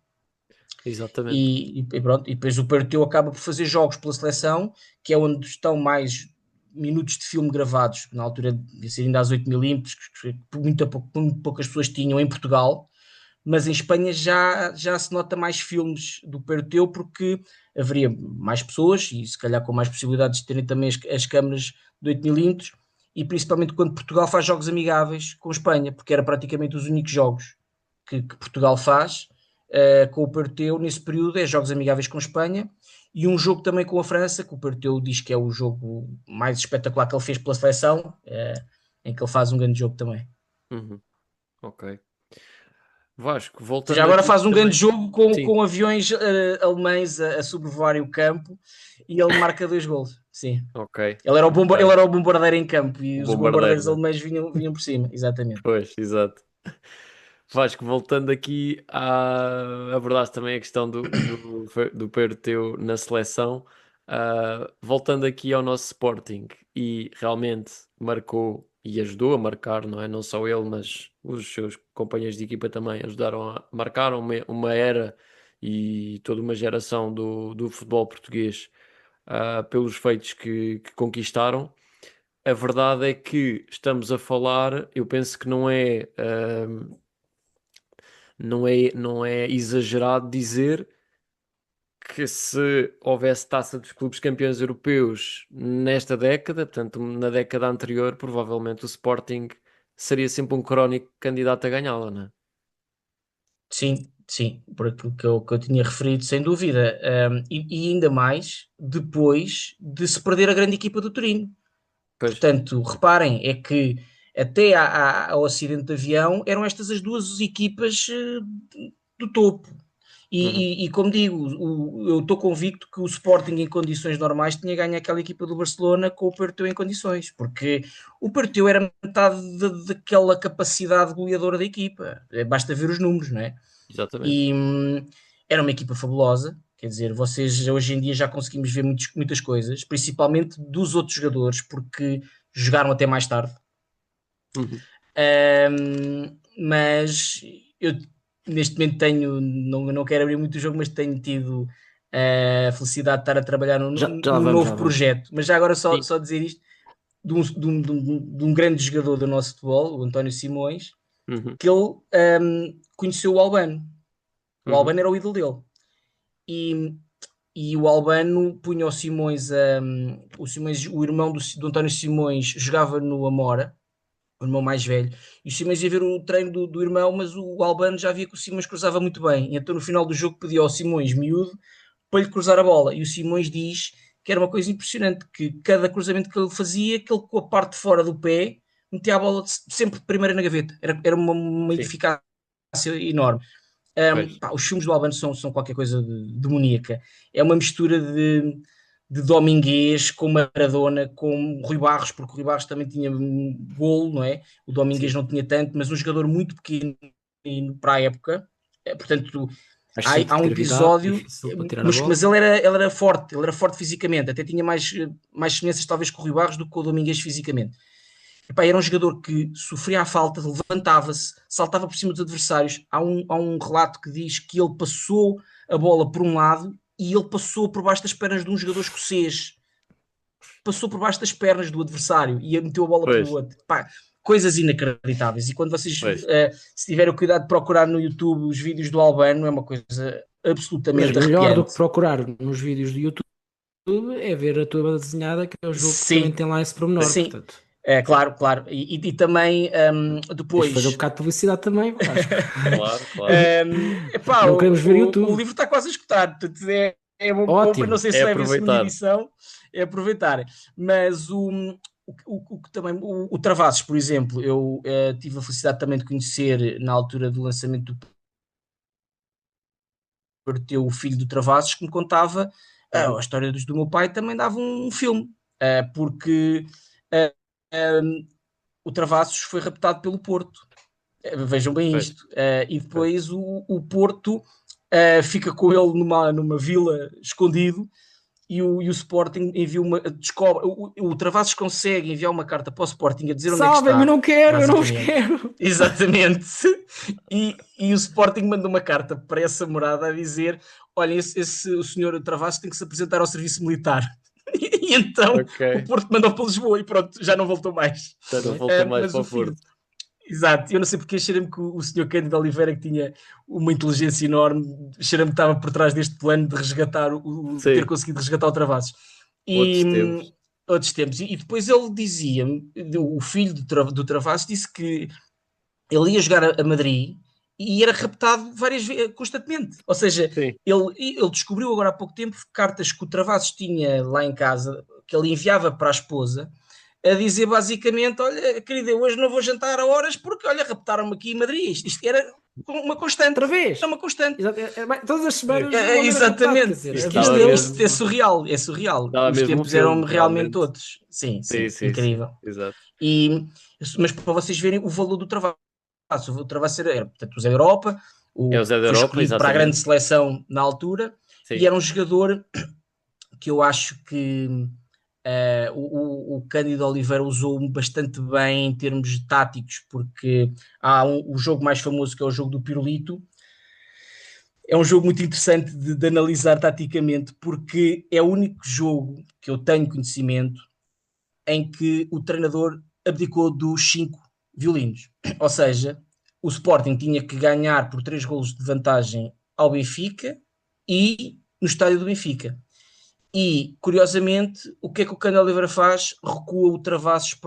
Exatamente. E pronto, e depois o Perteu acaba por fazer jogos pela seleção, que é onde estão mais minutos de filme gravados, na altura de ser ainda às 8mm, que muito poucas pessoas tinham em Portugal, mas em Espanha já se nota mais filmes do Perteu, porque haveria mais pessoas e se calhar com mais possibilidades de terem também as câmaras de 8mm, e principalmente quando Portugal faz jogos amigáveis com Espanha, porque era praticamente os únicos jogos que Portugal faz com o Perteu nesse período, é jogos amigáveis com Espanha, e um jogo também com a França, que o Perteu diz que é o jogo mais espetacular que ele fez pela seleção, em que ele faz um grande jogo também. Ok. Vasco, voltando já agora aqui faz um também. grande jogo com aviões alemães a sobrevoarem o campo, e ele marca 2 golos. Sim. Ok. Ele era o bombardeiro em campo, e os bombardeiros alemães vinham por cima, exatamente. Pois, exato. Vasco, voltando aqui abordaste também a questão do Perteu na seleção. Voltando aqui ao nosso Sporting, e realmente marcou e ajudou a marcar, não é? Não só ele, mas os seus companheiros de equipa também ajudaram a marcar uma era e toda uma geração do futebol português, pelos feitos que conquistaram. A verdade é que estamos a falar, eu penso que não é exagerado dizer que se houvesse taça dos clubes campeões europeus nesta década, portanto na década anterior, provavelmente o Sporting seria sempre um crónico candidato a ganhá-la, não é? Sim, sim, por aquilo que eu tinha referido, sem dúvida. E ainda mais depois de se perder a grande equipa do Torino. Pois. Portanto, reparem, é que até ao acidente de avião eram estas as duas equipas do topo. E como digo, eu estou convicto que o Sporting em condições normais tinha ganho aquela equipa do Barcelona com o Porto em condições, porque o Porto era metade daquela capacidade goleadora da equipa. Basta ver os números, não é? Exatamente. E era uma equipa fabulosa. Quer dizer, vocês hoje em dia já conseguimos ver muitas coisas, principalmente dos outros jogadores, porque jogaram até mais tarde. Uhum. Mas eu neste momento não quero abrir muito o jogo, mas tenho tido a felicidade de estar a trabalhar num Já num vamos, novo projeto. Mas já agora Sim. só dizer isto de um grande jogador do nosso futebol, o António Simões, Uhum. que ele conheceu o Albano. O Uhum. Albano era o ídolo dele. E o Albano punha o Simões, o irmão do António Simões, jogava no Amora, o irmão mais velho, e o Simões ia ver o treino do irmão, mas o Albano já via que o Simões cruzava muito bem. E então no final do jogo pediu ao Simões, miúdo, para lhe cruzar a bola. E o Simões diz que era uma coisa impressionante, que cada cruzamento que ele fazia, que ele com a parte de fora do pé, metia a bola sempre primeiro na gaveta. Era uma Sim. eficácia enorme. Pois. Os filmes do Albano são qualquer coisa demoníaca. É uma mistura de Dominguez com Maradona, com Rui Barros, porque o Rui Barros também tinha um golo, não é? O Dominguez Sim. não tinha tanto, mas um jogador muito pequeno para a época. Portanto, Acho centro há de um gravidade, episódio, difícil para tirar a bola. mas ele era forte fisicamente, até tinha mais semelhanças talvez com o Rui Barros do que com o Dominguez fisicamente. Epá, era um jogador que sofria a falta, levantava-se, saltava por cima dos adversários. Há um relato que diz que ele passou a bola por um lado e ele passou por baixo das pernas de um jogador escocês. Passou por baixo das pernas do adversário e meteu a bola pelo Pois. outro. Epá, coisas inacreditáveis. E quando vocês, Pois. se tiverem o cuidado de procurar no YouTube os vídeos do Albano, é uma coisa Mas absolutamente melhor do arrepiante. que procurar nos vídeos do YouTube é ver a tua banda desenhada, que é o jogo que Sim, também tem lá esse pormenor, sim. portanto. Claro. E também Tens de depois. fazer um bocado de publicidade também, Vasco. Claro. Epá, Não queremos ver o YouTube. livro está quase a escutar, portanto, é bom compra, Ótimo. não sei se É vai haver segunda aproveitar. edição, é aproveitar. Mas também, o Travassos, por exemplo, eu tive a felicidade também de conhecer na altura do lançamento do Parteu, o filho do Travassos, que me contava a história do meu pai, também dava um filme, porque o Travassos foi raptado pelo Porto. Vejam bem Pois. isto. E depois o Porto fica com ele numa vila escondido e o Sporting envia descobre, o Travassos consegue enviar uma carta para o Sporting a dizer onde é que Salvem-me, está. eu não quero, eu não vos basicamente. quero. Exatamente. E o Sporting manda uma carta para essa morada a dizer: olha, o senhor Travassos tem que se apresentar ao serviço militar. E então Ok. o Porto mandou para Lisboa e pronto, já não voltou mais. Já não voltou mais Mas para o o filho, Porto. exato, eu não sei porque cheira-me que o senhor Cândido Oliveira, que tinha uma inteligência enorme, cheira-me que estava por trás deste plano de resgatar, ter Sim. conseguido resgatar o Travassos. Outros tempos. Outros tempos. E depois ele dizia-me, o filho do Travassos disse que ele ia jogar a Madrid e era raptado várias vezes, constantemente. Ou seja, Sim. ele descobriu agora há pouco tempo cartas que o Travassos tinha lá em casa, que ele enviava para a esposa, a dizer basicamente: olha, querida, hoje não vou jantar a horas porque, olha, raptaram-me aqui em Madrid. Isto era uma constante. Outra vez. Era uma constante. Todas as semanas Exatamente. Dizer, Isto Isto estava mesmo. é surreal. É surreal. Dava Os mesmo um tempos eram filme, realmente realmente. outros. Sim, Sim. incrível. Exato. Mas para vocês verem o valor do trabalho. o Travassos era, portanto, o Zé da Europa, É o Zé da foi Europa, escolhido para a grande exatamente. seleção na altura, Sim. e era um jogador que eu acho que o Cândido Oliveira usou bastante bem em termos táticos, porque há o jogo mais famoso que é o jogo do Pirulito. É um jogo muito interessante de analisar taticamente, porque é o único jogo que eu tenho conhecimento em que o treinador abdicou dos 5 violinos. Ou seja, o Sporting tinha que ganhar por 3 golos de vantagem ao Benfica e no estádio do Benfica. E, curiosamente, o que é que o Cândido Oliveira faz? Recua o Travassos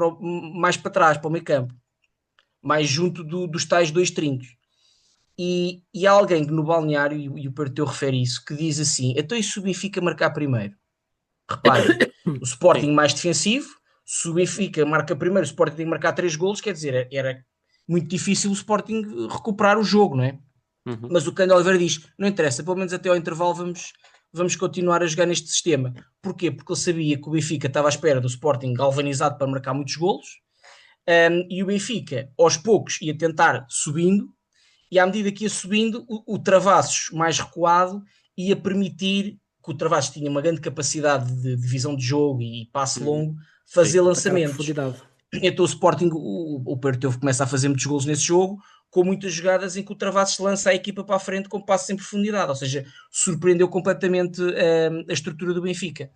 mais para trás, para o meio campo, mais junto dos tais dois trincos. E há alguém que no balneário, e o Parteu refere isso, que diz assim: então isso o Benfica marcar primeiro. Reparem, o Sporting Sim. mais defensivo, se o Benfica marca primeiro, o Sporting tem que marcar 3 golos, quer dizer, era muito difícil o Sporting recuperar o jogo, não é? Uhum. Mas o Cândido Oliveira diz: não interessa, pelo menos até ao intervalo vamos continuar a jogar neste sistema. Porquê? Porque ele sabia que o Benfica estava à espera do Sporting galvanizado para marcar muitos golos, e o Benfica, aos poucos, ia tentar subindo, e à medida que ia subindo, o Travassos mais recuado ia permitir, que o Travassos tinha uma grande capacidade de visão de jogo e passe Uhum. longo, fazer Sim. Atacar a lançamentos. profundidade. Então o Sporting, o Porto começa a fazer muitos golos nesse jogo, com muitas jogadas em que o Travassos lança a equipa para a frente com passos em profundidade, ou seja, surpreendeu completamente a estrutura do Benfica.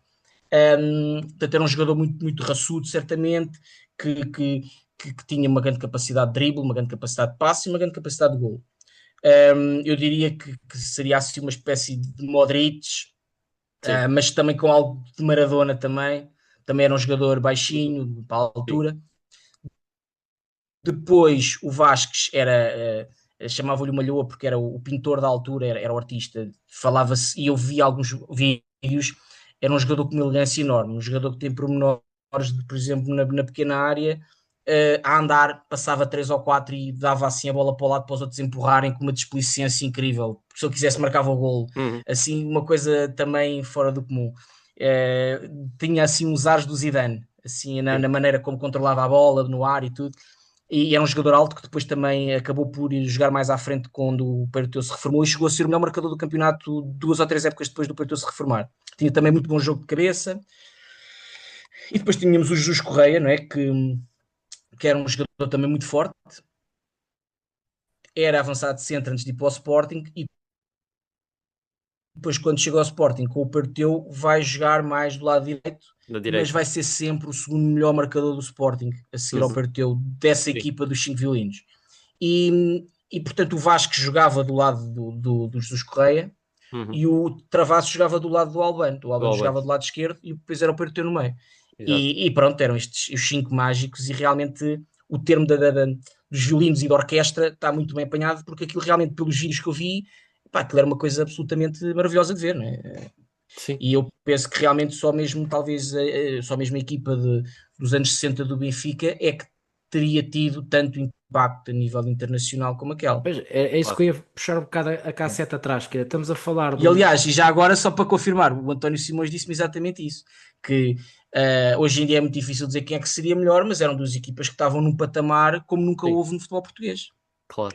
Portanto, era um jogador muito, muito raçudo, certamente, que tinha uma grande capacidade de drible, uma grande capacidade de passe e uma grande capacidade de gol. Eu diria que seria assim uma espécie de Modric, mas também com algo de Maradona também era um jogador baixinho, para a Sim. altura. Depois o Vasquez era, chamava-lhe uma malhoa porque era o pintor da altura, era o artista, falava-se, e eu vi alguns vídeos, era um jogador com uma elegância enorme, um jogador que tem pormenores, por exemplo, na pequena área, a andar, passava 3 ou 4 e dava assim a bola para o lado para os outros empurrarem com uma displicência incrível. Se ele quisesse marcava o golo. Uhum. Assim, uma coisa também fora do comum. Tinha assim uns ares do Zidane, assim, na maneira como controlava a bola, no ar e tudo. E era um jogador alto que depois também acabou por ir jogar mais à frente quando o Perteu se reformou e chegou a ser o melhor marcador do campeonato 2 ou 3 épocas depois do Perteu se reformar. Tinha também muito bom jogo de cabeça. E depois tínhamos o Jesus Correia, não é? Que era um jogador também muito forte. Era avançado de centro antes de ir para o Sporting e depois quando chegou ao Sporting com o Perteu vai jogar mais do lado direito, Da mas direita. vai ser sempre o segundo melhor marcador do Sporting a seguir ao Uhum. Perteu dessa Sim. equipa dos 5 violinos. E portanto o Vasco jogava do lado do Jesus Correia Uhum. e o Travassos jogava do lado do Albano. O Do Albano jogava Albano. do lado esquerdo e depois era o Perteu no meio. Exato. E pronto, eram estes os 5 mágicos e realmente o termo dos violinos e da orquestra está muito bem apanhado porque aquilo realmente pelos vídeos que eu vi, pá, aquilo era uma coisa absolutamente maravilhosa de ver, não é? Sim. E eu penso que realmente só mesmo, talvez, só mesmo a equipa dos anos 60 do Benfica é que teria tido tanto impacto a nível internacional como aquela. Pois, é isso que Claro. eu ia puxar um bocado a cassete atrás, que estamos a falar de E um. aliás, e já agora, só para confirmar, o António Simões disse-me exatamente isso: que hoje em dia é muito difícil dizer quem é que seria melhor, mas eram duas equipas que estavam num patamar como nunca Sim. houve no futebol português. Claro.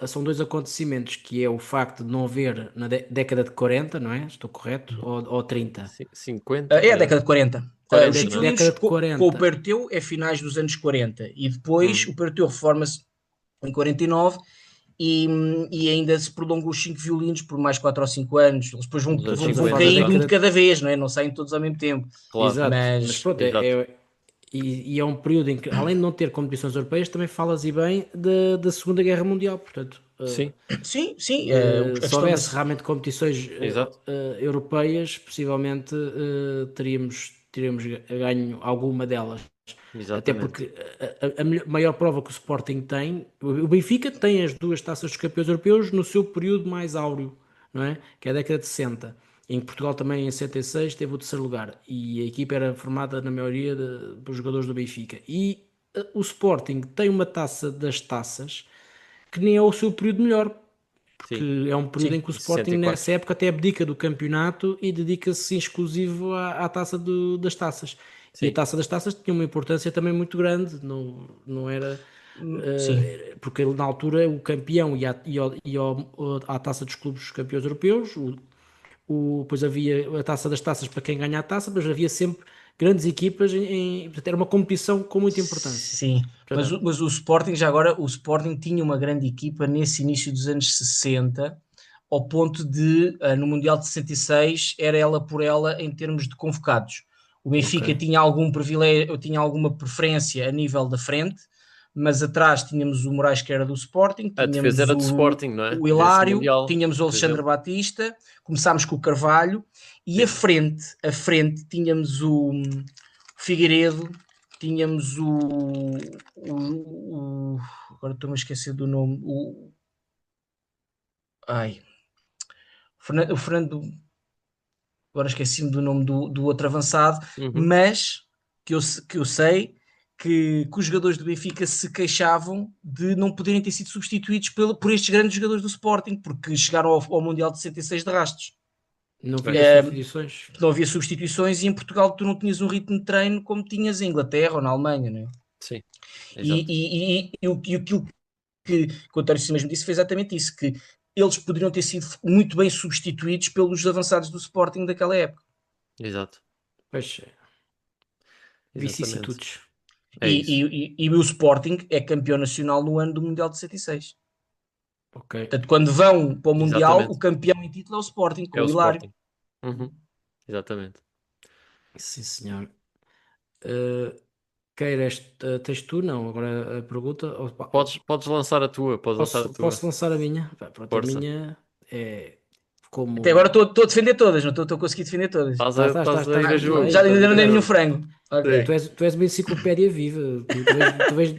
São dois acontecimentos, que é o facto de não haver na década de 40, não é? Estou correto? Ou 30? 50, É a década de 40. Os 40, não 5 é? violinos Década de com o 40. Perteu é finais dos anos 40 e depois Uhum. o Perteu reforma-se em 49 e ainda se prolongam os 5 violinos por mais 4 ou 5 anos. Eles depois Nos anos vão Estamos a falar 50 da caindo já. um de década. cada vez, não é? Não saem todos ao mesmo tempo. Claro. Exato, mas Mas pronto, Exato. e é um período em que, além de não ter competições europeias, também falas e bem da Segunda Guerra Mundial. Portanto, Sim. sim, sim, a se questão da. houvesse realmente competições Exato. europeias, possivelmente teríamos ganho alguma delas. Até Exatamente. porque a maior prova que o Sporting tem, o Benfica tem as duas taças dos campeões europeus no seu período mais áureo, não é? Que é a década de 60. Em Portugal também em 66 teve o terceiro lugar e a equipa era formada na maioria por jogadores do Benfica. E o Sporting tem uma taça das taças que nem é o seu período melhor, Sim. porque é um período em Sim, que o Em Sporting nessa 64. época até abdica do campeonato e dedica-se em exclusivo à taça das taças. E a Sim. taça das taças tinha uma importância também muito grande, não era. Sim, porque ele, na altura o campeão à Taça dos Clubes Campeões Europeus, depois havia a Taça das Taças para quem ganha a taça, mas havia sempre grandes equipas portanto, era uma competição com muita importância. sim. Mas, Portanto, mas o Sporting, já agora, o Sporting tinha uma grande equipa nesse início dos anos 60, ao ponto de, no Mundial de 66, era ela por ela em termos de convocados. O Benfica ok. tinha algum privilégio, tinha alguma preferência a nível da frente, mas atrás tínhamos o Moraes, que era do Sporting, A defesa tínhamos era do Sporting, não é? o Desse Hilário, Mundial, tínhamos o por Alexandre exemplo. Batista, começámos com o Carvalho, e Sim. à frente tínhamos o Figueiredo, tínhamos agora estou-me a esquecer do nome, ai, o Fernando, agora esqueci-me do nome do outro avançado, Uhum. mas que eu sei que os jogadores do Benfica se queixavam de não poderem ter sido substituídos por estes grandes jogadores do Sporting, porque chegaram ao Mundial de 66 de rastos. Não havia Pois. substituições. Não havia substituições e em Portugal tu não tinhas um ritmo de treino como tinhas em Inglaterra ou na Alemanha, não é? Sim, exato. Aquilo que o António Silva mesmo disse foi exatamente isso, que eles poderiam ter sido muito bem substituídos pelos avançados do Sporting daquela época. Exato. Pois, Exatamente. vicissitudes. É isso. E o Sporting é campeão nacional no ano do Mundial de 66. Ok. Portanto, quando vão para o Mundial, o Exatamente. campeão em título é o Sporting, É com o o Hilário. Sporting. Uhum. Exatamente. Sim, senhor. Uh, Queiras, tens tu? Não, agora a pergunta. Podes lançar a tua. Podes lançar a tua. Posso lançar a minha? Pá, pronto, a Força. minha é Até agora como. estou a defender todas, não estou a conseguir defender todas. Estás a ir Estás a muito jogo. Já bem. Estás a ainda não ir a dei nenhum jogo. frango. Sim. Ok. Tu és uma enciclopédia viva.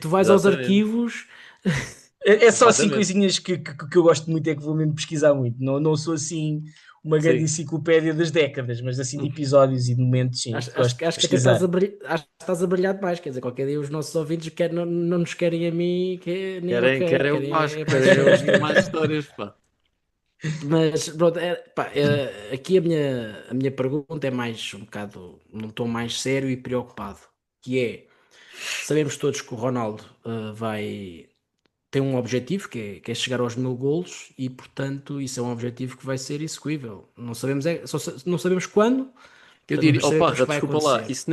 Tu vais aos Exatamente. arquivos. É só assim Completamente. coisinhas que eu gosto muito, é que vou mesmo pesquisar muito. Não sou assim uma grande Sim. enciclopédia das décadas, mas assim de episódios e de momentos, sim, gosto de Acho que até estás pesquisar. acho que estás a brilhar demais. Quer dizer, qualquer dia os nossos ouvintes não nos querem a mim, nem eu quero, Querem o querem Vasco. mais Querem histórias. ouvir mais histórias, pá. Mas pronto, pá, aqui a minha pergunta é mais um bocado num tom mais sério e preocupado, que é, sabemos todos que o Ronaldo tem um objetivo que é chegar aos 1000 golos e portanto isso é um objetivo que vai ser execuível. Não sabemos, não sabemos quando, Eu portanto, diria, mas oh sabemos Parra, que vai desculpa lá, acontecer. isso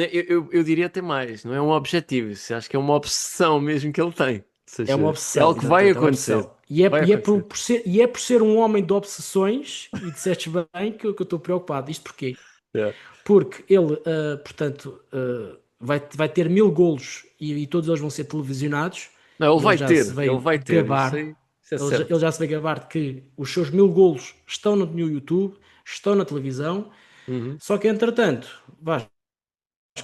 eu diria até mais, não é um objetivo, isso acho que é uma obsessão mesmo que ele tem. Ou É uma seja, é obsessão, algo que vai exatamente, é uma acontecer. obsessão. E Vai acontecer. e é por ser um homem de obsessões, e disseste bem que eu estou preocupado. Isto porquê? Yeah. Porque ele, portanto, vai ter 1000 golos e todos eles vão ser televisionados. Não, E ele vai ter, isso é ele certo. já se veio gabar de que os seus 1000 golos estão no YouTube, estão na televisão. Uhum. Só que, entretanto, Vasco,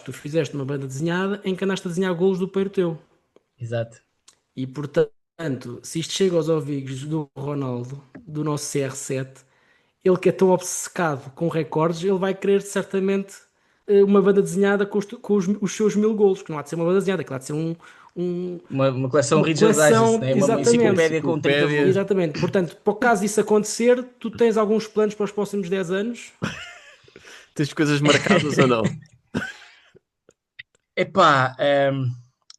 tu fizeste uma banda desenhada em que andaste a desenhar golos do peiro teu. Exato. E, portanto, se isto chega aos ouvidos do Ronaldo, do nosso CR7, ele que é tão obcecado com recordes, ele vai querer certamente uma banda desenhada os seus 1000 golos, que não há de ser uma banda desenhada, que há de ser Uma coleção uma Reader's Digest, coleção, né? Uma Uma exatamente. enciclopédia com 30 enciclopédia. volumes. Exatamente. Portanto, para o caso disso acontecer, tu tens alguns planos para os próximos 10 anos? Tens coisas marcadas ou não? Epá,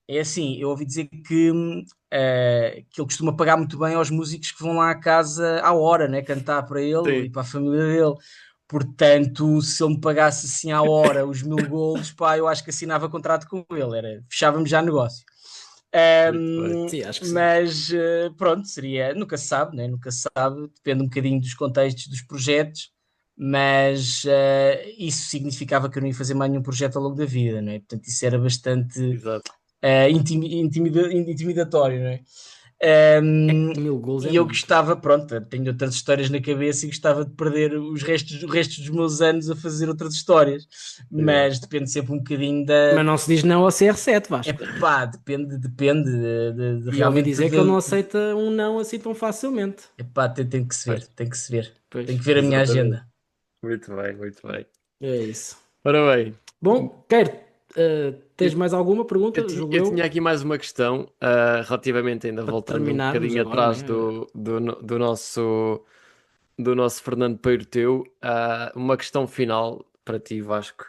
é assim, eu ouvi dizer que ele costuma pagar muito bem aos músicos que vão lá à casa à hora, né? Cantar para ele e Sim. para a família dele. Portanto, se ele me pagasse assim à hora os 1000 golos, pá, eu acho que assinava contrato com ele, fechávamos já negócio. Muito bem. Sim, acho que sim. Mas pronto, seria, nunca se sabe, né? Nunca se sabe, depende um bocadinho dos contextos dos projetos, mas isso significava que eu não ia fazer mais nenhum projeto ao longo da vida, não é? Portanto, isso era bastante Exato. intimidatório, não é? É Um, que 1000 golos é e eu muito. gostava, pronto, tenho outras histórias na cabeça e gostava de perder o resto dos meus anos a fazer outras histórias, Yeah. mas depende sempre um bocadinho da. Mas não se diz não ao CR7, Vasco. Epá, depende de E ouvi realmente dizer que ele não de, aceita um não assim tão facilmente. epá, tem que se ver, Pois. tem que se ver. Pois, Tem que ver a minha Exatamente. agenda. Muito bem, muito bem. é isso. Ora bem, Bom, Quero, tens eu, mais alguma pergunta? Julgo eu tinha eu. aqui mais uma questão, relativamente ainda Para voltando um terminarmos bocadinho agora, atrás né? do nosso Fernando Peiro teu, uma questão final para ti, Vasco.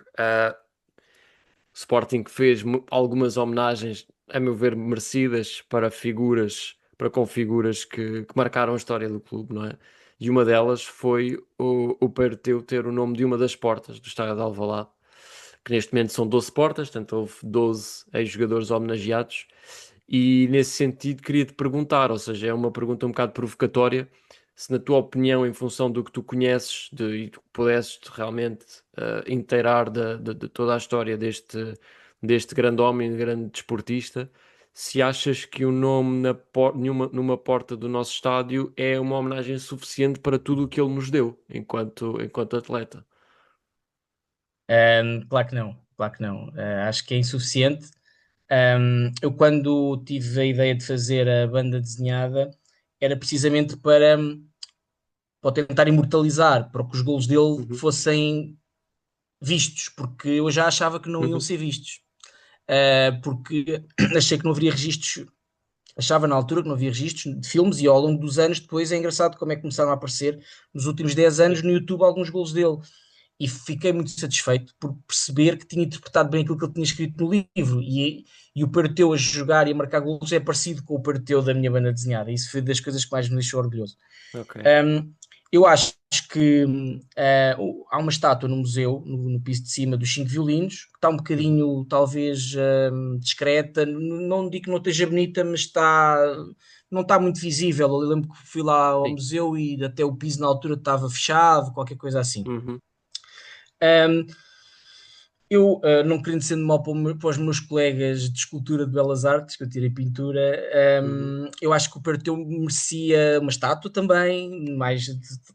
Sporting fez algumas homenagens, a meu ver, merecidas com figuras que marcaram a história do clube, não é? E uma delas foi o Perteu ter o nome de uma das portas do estádio de Alvalade, que neste momento são 12 portas, portanto houve 12 ex-jogadores homenageados. E nesse sentido queria-te perguntar, ou seja, é uma pergunta um bocado provocatória, se na tua opinião, em função do que tu conheces e tu pudesses realmente inteirar de toda a história deste grande homem, grande desportista, se achas que o nome numa porta do nosso estádio é uma homenagem suficiente para tudo o que ele nos deu enquanto atleta. Claro que não, claro que não. Acho que é insuficiente. Eu, quando tive a ideia de fazer a banda desenhada, era precisamente para tentar imortalizar, para que os golos dele Uhum, fossem vistos, porque eu já achava que não iam uhum, ser vistos. Porque achei que não haveria registros, achava na altura que não havia registros de filmes, e ao longo dos anos depois é engraçado como é que começaram a aparecer nos últimos 10 anos sim, no YouTube alguns golos dele. E fiquei muito satisfeito por perceber que tinha interpretado bem aquilo que ele tinha escrito no livro, e o Parteu a jogar e a marcar golos é parecido com o Parteu da minha banda desenhada. Isso foi das coisas que mais me deixou orgulhoso. ok. Um, eu acho que há uma estátua no museu, no piso de cima, dos cinco violinos, que está um Uhum, bocadinho, talvez, discreta. Não digo que não esteja bonita, mas não está muito visível. Eu lembro que fui lá ao sim, museu e até o piso na altura estava fechado, qualquer coisa assim. uhum, Um, eu, não querendo sendo mal para os meus colegas de escultura de Belas Artes, que eu tirei pintura, uhum, eu acho que o Perteu merecia uma estátua também,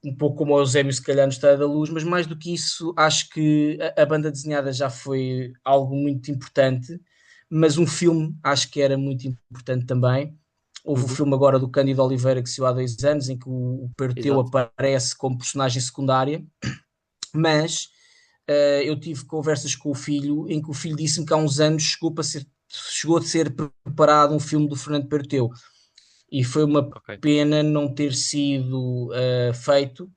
um pouco como o Eusébio, se calhar, no Estádio da Luz, mas mais do que isso, acho que a banda desenhada já foi algo muito importante, mas um filme acho que era muito importante também. Houve o uhum, filme agora do Cândido Oliveira, que saiu há 2 anos, em que o Perteu exato. aparece como personagem secundária, mas eu tive conversas com o filho em que o filho disse-me que há uns anos chegou a ser preparado um filme do Fernando Perteu, e foi uma Ok. pena não ter sido feito.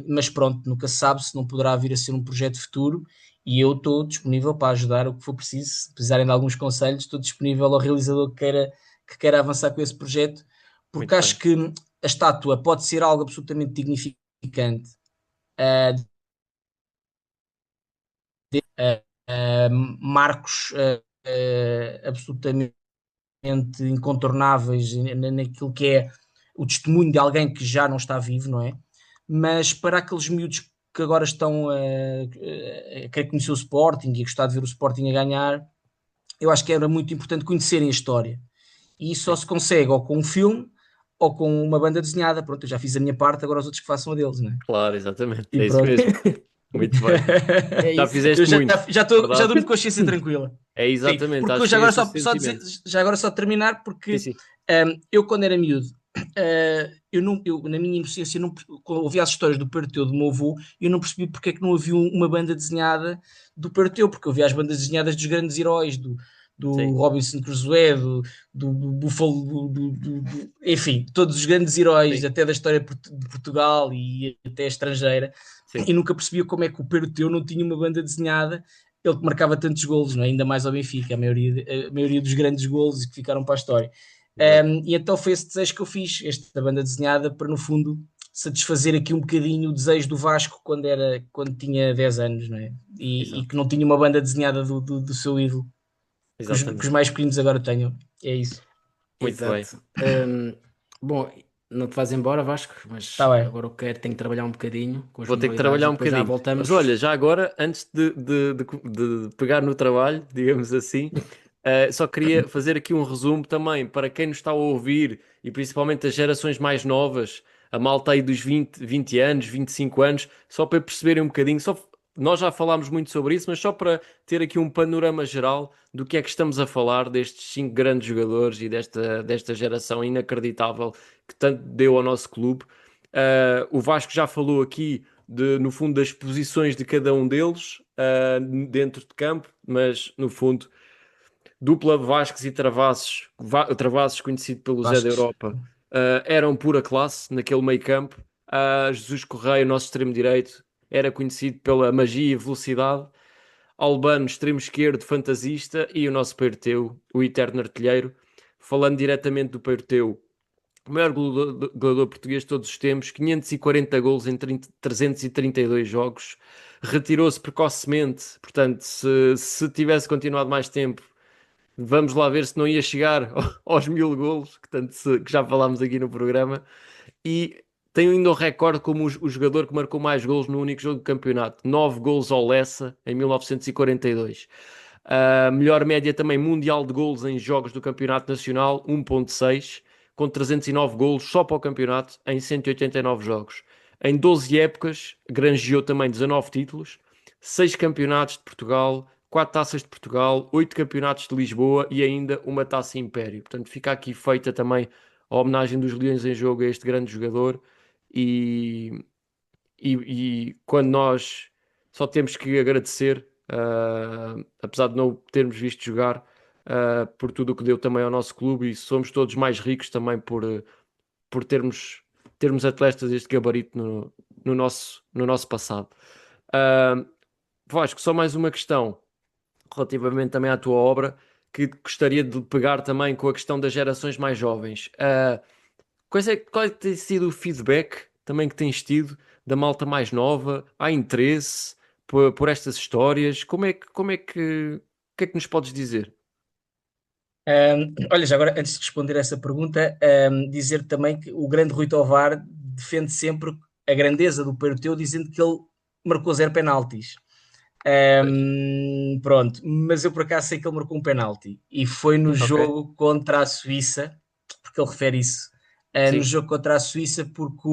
Mas pronto, nunca se sabe, se não poderá vir a ser um projeto futuro, e eu estou disponível para ajudar o que for preciso. Se precisarem de alguns conselhos, estou disponível ao realizador que queira avançar com esse projeto, porque Muito bem. acho que a estátua pode ser algo absolutamente dignificante, uh, marcos absolutamente incontornáveis naquilo que é o testemunho de alguém que já não está vivo, não é? Mas para aqueles miúdos que agora estão a querer conhecer o Sporting e a gostar de ver o Sporting a ganhar, eu acho que era muito importante conhecerem a história. E isso só Sim. se consegue ou com um filme ou com uma banda desenhada. Pronto, eu já fiz a minha parte, agora os outros que façam a deles, não é? Claro, exatamente. E É isso pronto. mesmo. Muito bem. É Já isso. Eu fizeste já, muito, já, tô, já verdade? durmo de consciência tranquila. É Sim, exatamente, porque eu acho já que é agora esse o só dizer, sentimento. já agora só terminar, porque Sim, sim. eu quando era miúdo, eu na minha inocência, não, quando ouvia as histórias do Parteu do meu avô, eu não percebi porque é que não havia uma banda desenhada do Parteu, porque eu via as bandas desenhadas dos grandes heróis, do Sim, Robinson Crusoe, do Buffalo, enfim, todos os grandes heróis, sim, até da história de Portugal e até estrangeira, sim. e nunca percebia como é que o Parteu não tinha uma banda desenhada, ele que marcava tantos golos, não é? Ainda mais ao Benfica, a maioria dos grandes golos que ficaram para a história. Exato. E então foi esse desejo que eu fiz, esta banda desenhada, para no fundo satisfazer aqui um bocadinho o desejo do Vasco quando tinha 10 anos, não é? E que Exato. não tinha uma banda desenhada do seu ídolo, que os Exatamente. mais pequenos agora tenham. É isso. Muito bem. Exato. Bom, não te vais embora, Vasco, mas Está bem. agora eu quero, tenho que trabalhar um bocadinho com as Vou ter que manualidades trabalhar e um depois já bocadinho. Mas olha, voltamos. já agora, antes de pegar no trabalho, digamos assim, só queria fazer aqui um resumo também para quem nos está a ouvir e principalmente as gerações mais novas, a malta aí dos 20 anos, 25 anos, só para perceberem um bocadinho. Nós já falámos muito sobre isso, mas só para ter aqui um panorama geral do que é que estamos a falar destes cinco grandes jogadores e desta geração inacreditável que tanto deu ao nosso clube. O Vasco já falou aqui no fundo das posições de cada um deles dentro de campo, mas no fundo dupla Vasques e Travassos, Travassos conhecido pelo Zé da Vasco. Europa, eram pura classe naquele meio campo. Jesus Correia, nosso extremo direito, era conhecido pela magia e velocidade. Albano, extremo esquerdo, fantasista, e o nosso Peiroteu, o eterno artilheiro. Falando diretamente do Peiroteu, o maior goleador português de todos os tempos, 540 golos em 332 jogos, retirou-se precocemente, portanto, se tivesse continuado mais tempo, vamos lá ver se não ia chegar aos 1000 golos, que já falámos aqui no programa, e tem ainda o recorde como o jogador que marcou mais golos no único jogo do campeonato, 9 golos ao Lessa, em 1942. A melhor média também mundial de golos em jogos do Campeonato Nacional, 1.6, com 309 golos só para o campeonato, em 189 jogos. Em 12 épocas, granjeou também 19 títulos, 6 campeonatos de Portugal, 4 taças de Portugal, 8 campeonatos de Lisboa e ainda uma taça Império. Portanto, fica aqui feita também a homenagem dos Leões em Jogo a este grande jogador e, e quando nós só temos que agradecer, apesar de não termos visto jogar, por tudo o que deu também ao nosso clube, e somos todos mais ricos também por termos atletas deste gabarito no nosso passado. Vasco, só mais uma questão relativamente também à tua obra, que gostaria de pegar também com a questão das gerações mais jovens. Qual tem sido o feedback também que tens tido da malta mais nova? Há interesse por estas histórias? O que é que nos podes dizer? Olha, já agora, antes de responder essa pergunta, dizer também que o grande Rui Tovar defende sempre a grandeza do Peiroteu, dizendo que ele marcou 0 penaltis. Pronto, mas eu por acaso sei que ele marcou um penalti e foi no Ok, jogo contra a Suíça, porque ele refere isso, no sim. jogo contra a Suíça, porque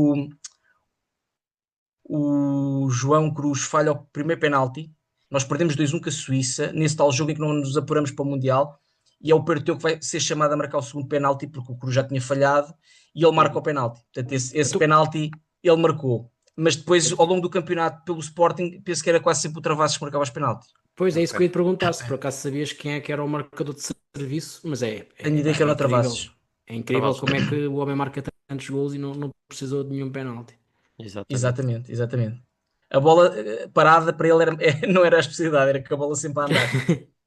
o João Cruz falha o primeiro penalti. Nós perdemos 2-1 com a Suíça, nesse tal jogo em que não nos apuramos para o Mundial, e é o Perteu que vai ser chamado a marcar o segundo penalti, porque o Cruz já tinha falhado, e ele marca o Uhum. penalti. Portanto, esse Então, penalti ele marcou. Mas depois, ao longo do campeonato, pelo Sporting, penso que era quase sempre o Travassos que marcava os penaltis. pois é isso Ok. que eu ia te perguntar, se por acaso sabias quem é que era o marcador de serviço, mas Tenho ideia que era o incrível. Travassos. É incrível Travassos. como é que o homem marca tantos gols e não precisou de nenhum penalti. Exatamente. Exatamente, exatamente. A bola parada para ele não era a especialidade, era com a bola sempre a andar.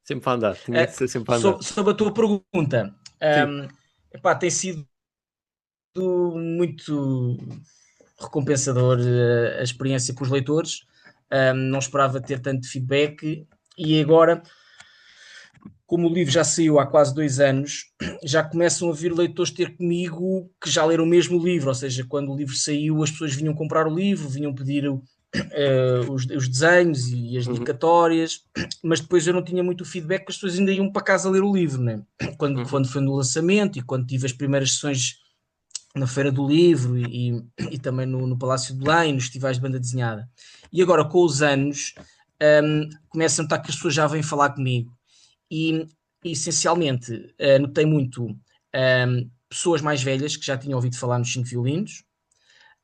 Sempre a andar. Tinha que ser sempre a andar. Sobre a tua pergunta, Sim. epá, tem sido muito recompensador a experiência com os leitores. Não esperava ter tanto feedback e agora, como o livro já saiu há quase 2 anos, já começam a vir leitores ter comigo que já leram o mesmo livro, ou seja, quando o livro saiu as pessoas vinham comprar o livro, vinham pedir os desenhos e as Uhum. dedicatórias, mas depois eu não tinha muito feedback, porque as pessoas ainda iam para casa ler o livro, né? Uhum. Quando foi no lançamento e quando tive as primeiras sessões na Feira do Livro e também no Palácio de Belém, nos festivais de banda desenhada. E agora, com os anos, começa a notar que as pessoas já vêm falar comigo e, essencialmente, notei muito pessoas mais velhas que já tinham ouvido falar nos cinco violinos.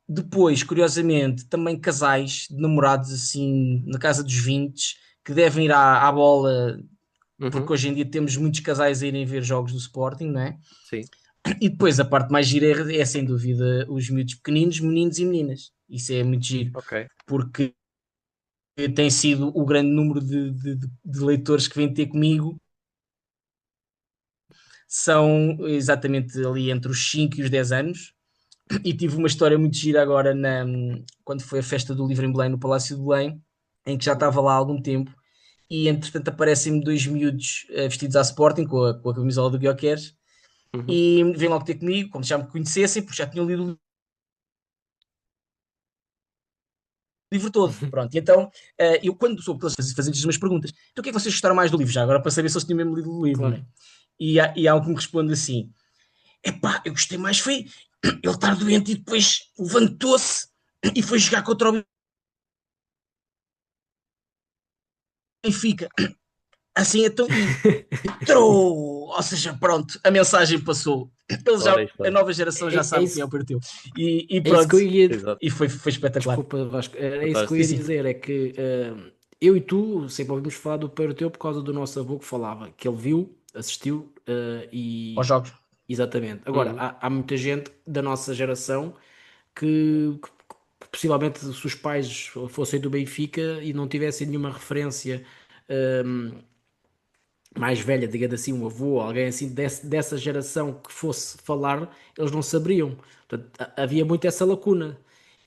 Depois, curiosamente, também casais de namorados assim na casa dos 20 que devem ir à bola, porque Uhum. hoje em dia temos muitos casais a irem ver jogos do Sporting, não é? Sim. E depois a parte mais gira é sem dúvida os miúdos pequeninos, meninos e meninas. Isso é muito giro, Ok. porque tem sido o grande número de leitores que vêm ter comigo, são exatamente ali entre os 5 e os 10 anos. E tive uma história muito gira agora quando foi a festa do livro em Belém, no Palácio de Belém, em que já Uhum. estava lá há algum tempo. E entretanto aparecem-me dois miúdos vestidos à Sporting com a camisola do Guioqueres Uhum. e vêm logo ter comigo, como se já me conhecessem, porque já tinham lido o livro todo. Pronto, e então eu quando soube que eles faziam as minhas perguntas, então o que é que vocês gostaram mais do livro? Já agora para saber se eles tinham mesmo lido o livro, Claro. né? E há um que me responde assim: epá, eu gostei mais foi ele estar doente e depois levantou-se e foi jogar contra o Benfica. Assim, então, e entrou, ou seja, pronto, a mensagem passou. Ora, aí A está. nova geração já É sabe quem é isso, o Perteu. E é isso pronto, que eu ia. Exato. e foi espetacular. Desculpa, Vasco, era isso que eu Fantástico. ia Sim, sim. dizer, é que eu e tu sempre ouvimos falar do Peiroteu por causa do nosso avô que falava, que ele viu, assistiu Aos e jogos. exatamente. Agora, Uhum. há muita gente da nossa geração que possivelmente se os pais fossem do Benfica e não tivessem nenhuma referência hum, mais velha, digamos assim, um avô, alguém assim dessa geração que fosse falar, eles não saberiam. Portanto, havia muito essa lacuna.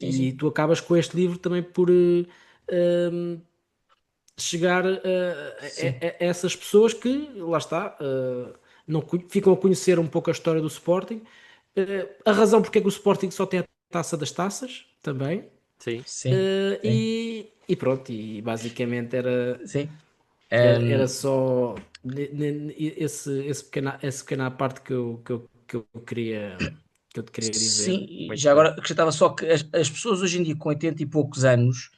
Sim, E sim. tu acabas com este livro também por hum, chegar Sim. a essas pessoas que, lá está, não, ficam a conhecer um pouco a história do Sporting. A razão porque é que o Sporting só tem a taça das taças, também. Sim. Sim. Sim. E pronto, e basicamente era, Sim. era Um, só essa pequena parte que eu que eu te queria dizer. sim, e Muito já bem. agora acrescentava só que as pessoas hoje em dia com 80 e poucos anos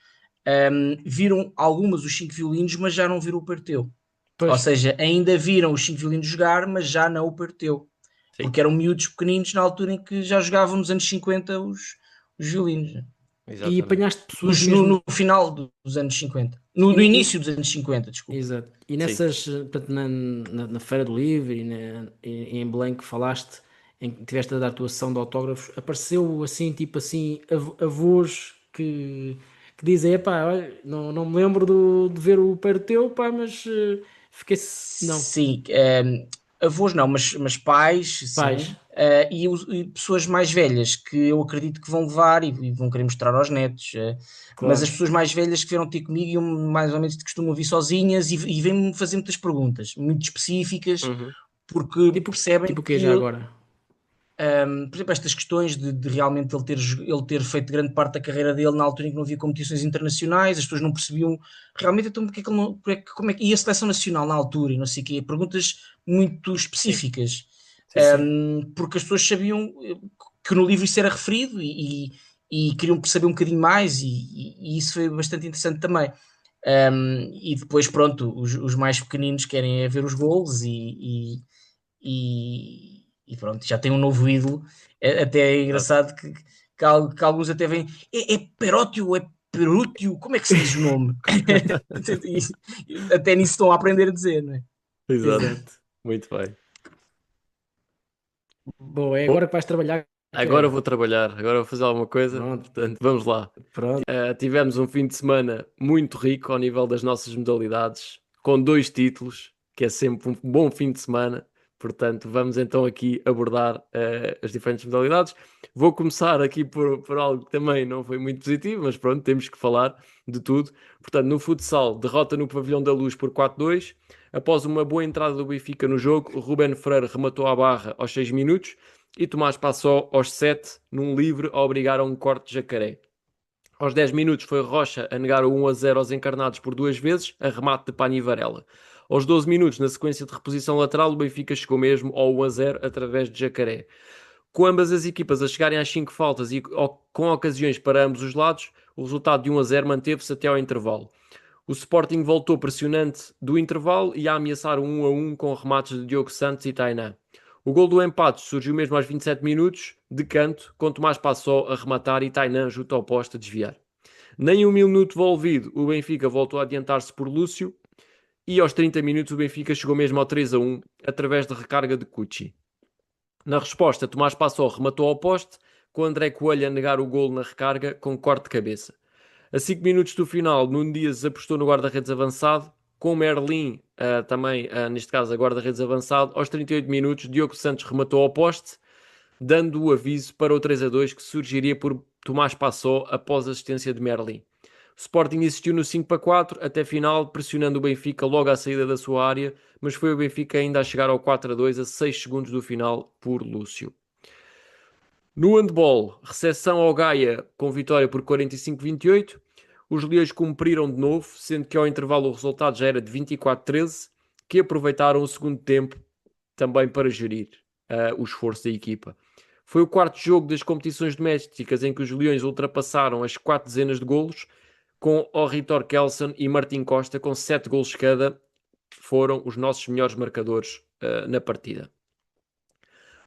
viram algumas os cinco violinos, mas já não viram o Parteu. Ou Pois, seja, ainda viram os cinco violinos jogar, mas já não o Parteu. Sim, Porque eram miúdos pequeninos na altura em que já jogavam nos anos 50 os violinos. e exatamente. apanhaste pessoas No, mesmo. no final dos anos 50. E, No início dos anos 50, desculpa. exato. E Sim. nessas, portanto, na Feira do Livro e em Belém que falaste, em que tiveste a dar a tua sessão de autógrafos, apareceu assim, tipo assim, avós que dizem, epá, olha, não me lembro de ver o pé teu, pá, mas fiquei, não, Sim, avós não, mas pais, pais, sim. E pessoas mais velhas que eu acredito que vão levar e vão querer mostrar aos netos. Mas as claro. pessoas mais velhas que vieram ter comigo, iam mais ou menos costumam vir sozinhas e vêm-me fazer muitas perguntas, muito específicas, Uhum. porque percebem Tipo o que já que agora? por exemplo, estas questões de realmente ele ter feito grande parte da carreira dele na altura em que não havia competições internacionais, as pessoas não percebiam realmente então porque é que ele não, como é que, e a seleção nacional na altura, e não sei o quê, perguntas muito Sim, específicas. sim, sim. Porque as pessoas sabiam que no livro isso era referido e queriam saber um bocadinho mais, e isso foi bastante interessante também. E depois, pronto, os mais pequeninos querem é ver os gols e pronto, já tem um novo ídolo. Até é Exato. engraçado que alguns até vêm. É Perótio, é Perútio, como é que se diz o nome? Até nisso estão a aprender a dizer, não é? Exato. Exato. Muito bem. Bom, é Bom, agora que vais trabalhar, agora Kevin. vou trabalhar, agora vou fazer alguma coisa, Pronto, portanto, vamos lá. pronto. Tivemos um fim de semana muito rico ao nível das nossas modalidades, com 2 títulos, que é sempre um bom fim de semana. Portanto, vamos então aqui abordar as diferentes modalidades. Vou começar aqui por algo que também não foi muito positivo, mas pronto, temos que falar de tudo. Portanto, no futsal, derrota no Pavilhão da Luz por 4-2. Após uma boa entrada do Benfica no jogo, o Ruben Freire rematou à barra aos 6 minutos e Tomás Passó aos 7, num livre, a obrigar a um corte de jacaré. Aos 10 minutos foi Rocha a negar o 1-0 aos encarnados por 2 vezes, a remate de Pani Varela. Aos 12 minutos, na sequência de reposição lateral, o Benfica chegou mesmo ao 1-0 através de Jacaré. Com ambas as equipas a chegarem às 5 faltas e com ocasiões para ambos os lados, o resultado de 1-0 manteve-se até ao intervalo. O Sporting voltou pressionante do intervalo e a ameaçar um 1-1 com remates de Diogo Santos e Tainá. O gol do empate surgiu mesmo aos 27 minutos, de canto, com Tomás Passó a rematar e Tainá junto ao poste a desviar. Nem um minuto envolvido, o Benfica voltou a adiantar-se por Lúcio e aos 30 minutos o Benfica chegou mesmo ao 3-1 através de recarga de Cucci. Na resposta, Tomás Passó rematou ao poste, com André Coelho a negar o gol na recarga com corte de cabeça. A 5 minutos do final, Nuno Dias apostou no guarda-redes avançado, com Merlin também, neste caso, a guarda-redes avançado. Aos 38 minutos, Diogo Santos rematou ao poste, dando o aviso para o 3-2 que surgiria por Tomás Passó após a assistência de Merlin. O Sporting insistiu no 5-4 até final, pressionando o Benfica logo à saída da sua área, mas foi o Benfica ainda a chegar ao 4-2 a 6 segundos do final por Lúcio. No handball, recepção ao Gaia com vitória por 45-28. Os Leões cumpriram de novo, sendo que ao intervalo o resultado já era de 24-13, que aproveitaram o segundo tempo também para gerir o esforço da equipa. Foi o quarto jogo das competições domésticas em que os Leões ultrapassaram as 4 dezenas de golos, com Oritor Kelson e Martim Costa com 7 golos cada, foram os nossos melhores marcadores na partida.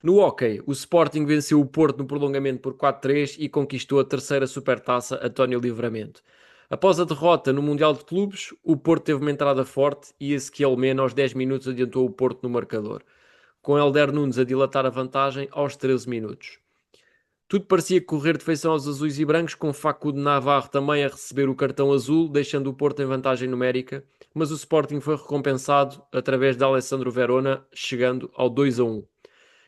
No hóquei, o Sporting venceu o Porto no prolongamento por 4-3 e conquistou a terceira supertaça António Livramento. Após a derrota no Mundial de Clubes, o Porto teve uma entrada forte e Ezequiel Mena aos 10 minutos adiantou o Porto no marcador, com Helder Nunes a dilatar a vantagem aos 13 minutos. Tudo parecia correr de feição aos azuis e brancos, com Facundo Navarro também a receber o cartão azul, deixando o Porto em vantagem numérica, mas o Sporting foi recompensado através de Alessandro Verona, chegando ao 2-1.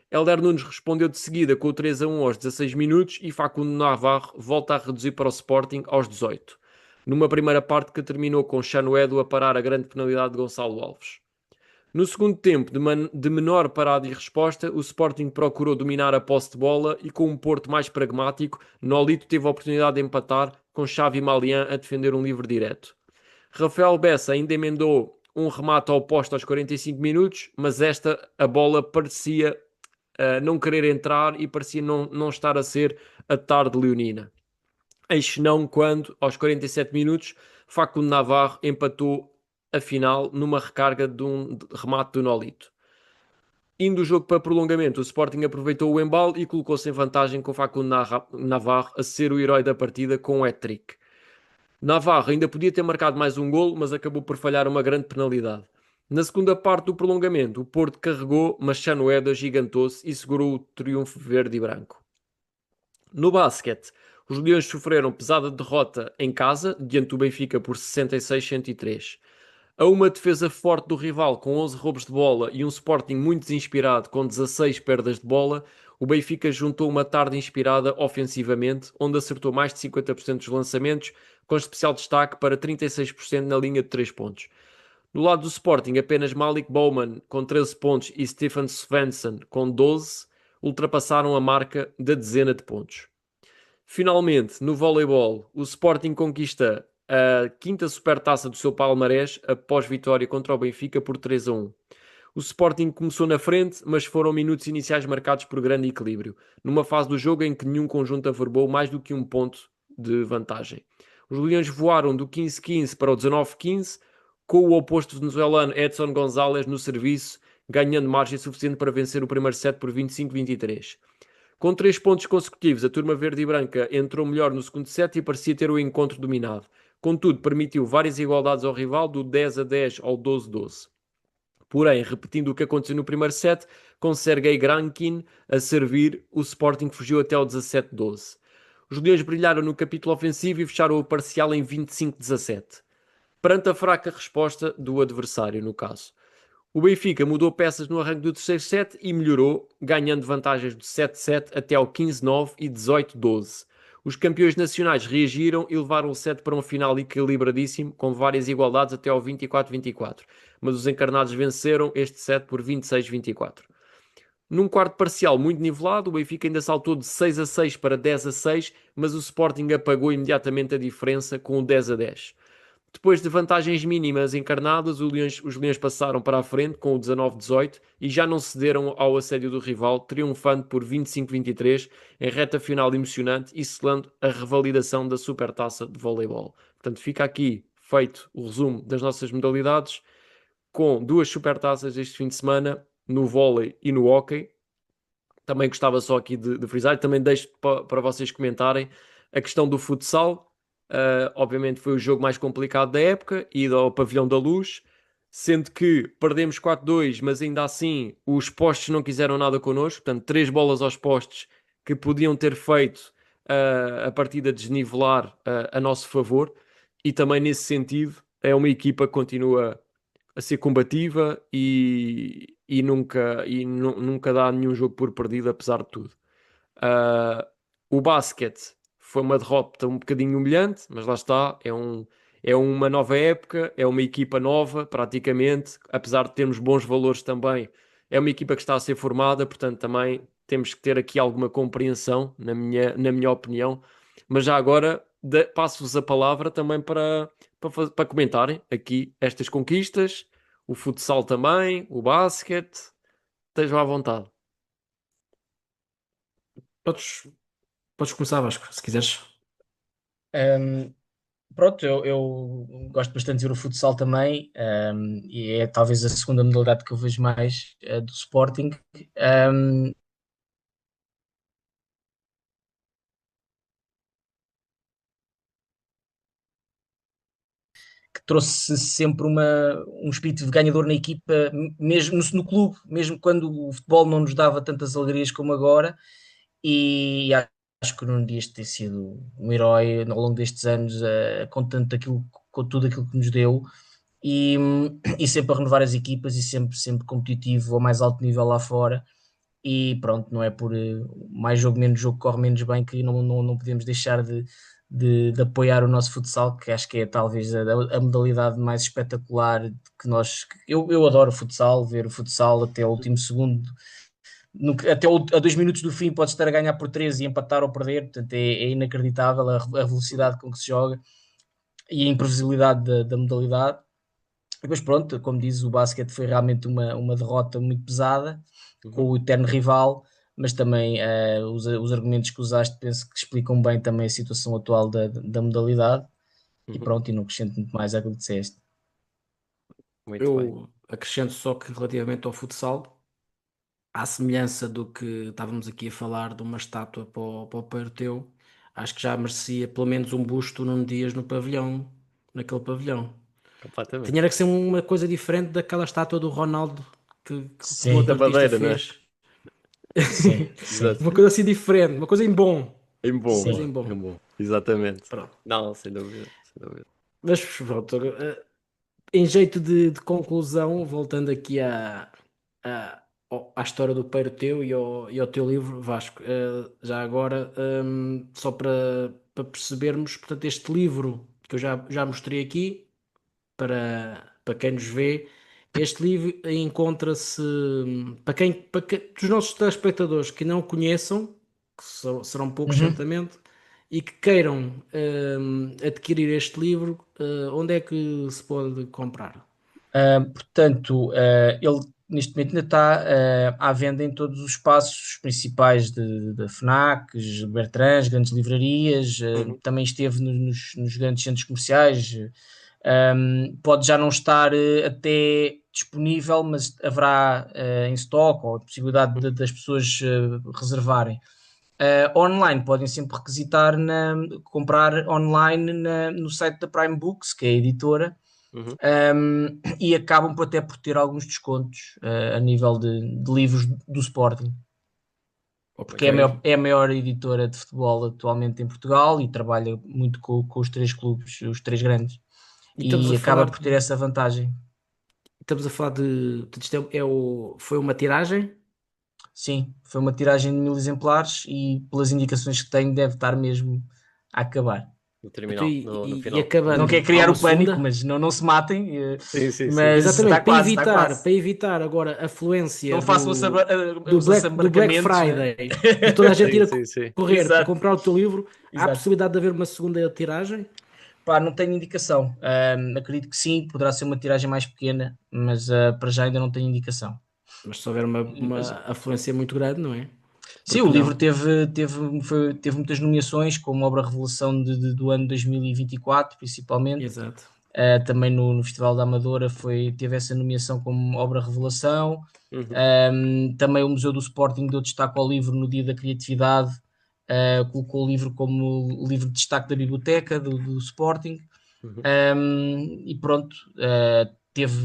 Hélder Nunes respondeu de seguida com o 3-1 aos 16 minutos e Facundo Navarro volta a reduzir para o Sporting aos 18, numa primeira parte que terminou com Chanoedo a parar a grande penalidade de Gonçalo Alves. No segundo tempo, de menor parada e resposta, o Sporting procurou dominar a posse de bola e com um Porto mais pragmático, Nolito teve a oportunidade de empatar, com Xavi Malian a defender um livre direto. Rafael Bessa ainda emendou um remate ao poste aos 45 minutos, mas a bola parecia não querer entrar e parecia não estar a ser a tarde leonina. Eis não quando, aos 47 minutos, Facundo Navarro empatou a final numa recarga de um remate do Nolito. Indo o jogo para prolongamento, o Sporting aproveitou o embalo e colocou-se em vantagem com Facundo Navarro a ser o herói da partida com um hat-trick. Navarro ainda podia ter marcado mais um golo, mas acabou por falhar uma grande penalidade. Na segunda parte do prolongamento, o Porto carregou, mas Chanoeda agigantou-se e segurou o triunfo verde e branco. No basquete, os Leões sofreram pesada derrota em casa, diante do Benfica por 66-103. A uma defesa forte do rival com 11 roubos de bola e um Sporting muito desinspirado com 16 perdas de bola, o Benfica juntou uma tarde inspirada ofensivamente, onde acertou mais de 50% dos lançamentos, com especial destaque para 36% na linha de 3 pontos. Do lado do Sporting, apenas Malik Bowman com 13 pontos e Stephen Svensson com 12 ultrapassaram a marca da dezena de pontos. Finalmente, no voleibol, o Sporting conquista a quinta supertaça do seu palmarés após vitória contra o Benfica por 3-1. O Sporting começou na frente, mas foram minutos iniciais marcados por grande equilíbrio, numa fase do jogo em que nenhum conjunto averbou mais do que um ponto de vantagem. Os Leões voaram do 15-15 para o 19-15, com o oposto venezuelano Edson González no serviço, ganhando margem suficiente para vencer o primeiro set por 25-23. Com 3 pontos consecutivos, a turma verde e branca entrou melhor no segundo set e parecia ter o encontro dominado. Contudo, permitiu várias igualdades ao rival, do 10-10 ao 12-12. Porém, repetindo o que aconteceu no primeiro set, com Sergei Grankin a servir, o Sporting fugiu até ao 17-12. Os Leões brilharam no capítulo ofensivo e fecharam o parcial em 25-17, perante a fraca resposta do adversário, no caso. O Benfica mudou peças no arranque do terceiro set e melhorou, ganhando vantagens de 7-7 até ao 15-9 e 18-12. Os campeões nacionais reagiram e levaram o set para um final equilibradíssimo, com várias igualdades até ao 24-24. Mas os encarnados venceram este set por 26-24. Num quarto parcial muito nivelado, o Benfica ainda saltou de 6-6 para 10-6, mas o Sporting apagou imediatamente a diferença com o 10-10. Depois de vantagens mínimas encarnadas, os Leões passaram para a frente com o 19-18 e já não cederam ao assédio do rival, triunfando por 25-23 em reta final emocionante e selando a revalidação da Supertaça de Voleibol. Portanto, fica aqui feito o resumo das nossas modalidades, com 2 Supertaças este fim de semana, no vôlei e no hóquei. Também gostava só aqui de frisar, também deixo para vocês comentarem a questão do futsal. Obviamente foi o jogo mais complicado da época, ido ao Pavilhão da Luz, sendo que perdemos 4-2, mas ainda assim os postes não quiseram nada connosco, portanto 3 bolas aos postes que podiam ter feito a partida desnivelar a nosso favor, e também nesse sentido é uma equipa que continua a ser combativa e nunca dá nenhum jogo por perdido, apesar de tudo. O basquete foi uma derrota um bocadinho humilhante, mas lá está, é uma nova época, é uma equipa nova, praticamente, apesar de termos bons valores também, é uma equipa que está a ser formada, portanto também temos que ter aqui alguma compreensão, na minha opinião. Mas já agora passo-vos a palavra também para comentarem aqui estas conquistas, o futsal também, o basquete, estejam à vontade. Podes começar, Vasco, se quiseres. Pronto, eu gosto bastante de ver o futsal também, e é talvez a segunda modalidade que eu vejo mais do Sporting. Que trouxe sempre um espírito de ganhador na equipa, mesmo no clube, mesmo quando o futebol não nos dava tantas alegrias como agora, e acho que o Nuno Dias tem sido um herói ao longo destes anos, com tudo aquilo que nos deu. e sempre a renovar as equipas e sempre competitivo ao mais alto nível lá fora. E pronto, não é por mais jogo, menos jogo, corre menos bem que não podemos deixar de apoiar o nosso futsal, que acho que é talvez a modalidade mais espetacular que nós. Eu adoro o futsal, ver o futsal até o último segundo. A 2 minutos do fim pode estar a ganhar por 13 e empatar ou perder, portanto é inacreditável a velocidade com que se joga e a imprevisibilidade da modalidade. E depois pronto, como diz, o basquete foi realmente uma derrota muito pesada com o eterno rival, mas também os argumentos que usaste penso que explicam bem também a situação atual da modalidade. E pronto, e não acrescento muito mais àquilo que disseste. Muito bem. Eu acrescento só que relativamente ao futsal, à semelhança do que estávamos aqui a falar de uma estátua para o Peiroteu, acho que já merecia pelo menos um busto num Dias no pavilhão, naquele pavilhão. Completamente. Tinha que ser uma coisa diferente daquela estátua do Ronaldo que o Sim, outro Da artista Madeira, não é? fez. sim, sim. Exato. Uma coisa assim diferente, uma coisa em bom. Em bom. Uma coisa em Em bom. bom. Exatamente. Pronto. Não, sem dúvida. Sem dúvida. Mas pronto, em jeito de conclusão, voltando aqui à história do Peiroteu e ao teu livro, Vasco, já agora, só para percebermos, portanto, este livro que eu já mostrei aqui, para quem nos vê, este livro encontra-se, dos nossos telespectadores que não o conheçam, que serão poucos certamente, e que queiram adquirir este livro, onde é que se pode comprar? Portanto, ele neste momento ainda está à venda em todos os espaços principais da FNAC, Bertrand, grandes livrarias, também esteve nos grandes centros comerciais. Pode já não estar até disponível, mas haverá em stock ou a possibilidade das pessoas reservarem. Online podem sempre requisitar, comprar online no site da Prime Books, que é a editora, Uhum. e acabam até por ter alguns descontos a nível de livros do Sporting, porque Ok. é a maior editora de futebol atualmente em Portugal e trabalha muito com os três clubes, os três grandes, E e acaba por ter essa vantagem. estamos a falar isto foi uma tiragem? Sim, foi uma tiragem de 1000 exemplares e pelas indicações que tenho deve estar mesmo a acabar. No Então, terminal. No e final. Não quer acabando, há criar uma o pânico, segunda? mas não se matem, Sim, sim, sim. mas está Exatamente, quase, está quase. para evitar agora a afluência Não façam os do Black assambarcamentos, né? Friday e toda a gente Sim, ir a sim, sim. correr para Exato, comprar o teu livro, há a exato. possibilidade de haver uma segunda tiragem? Pá, não tenho indicação. Acredito que sim, poderá ser uma tiragem mais pequena, mas para já ainda não tenho indicação. Mas se houver uma Mas, afluência muito grande, não é? sim, Porque o livro não? teve muitas nomeações, como obra revelação do ano 2024, principalmente. Exato. Também no Festival da Amadora teve essa nomeação como obra revelação. Uhum. Também o Museu do Sporting deu destaque ao livro no Dia da Criatividade, colocou o livro como livro de destaque da biblioteca do Sporting. Uhum. E pronto, teve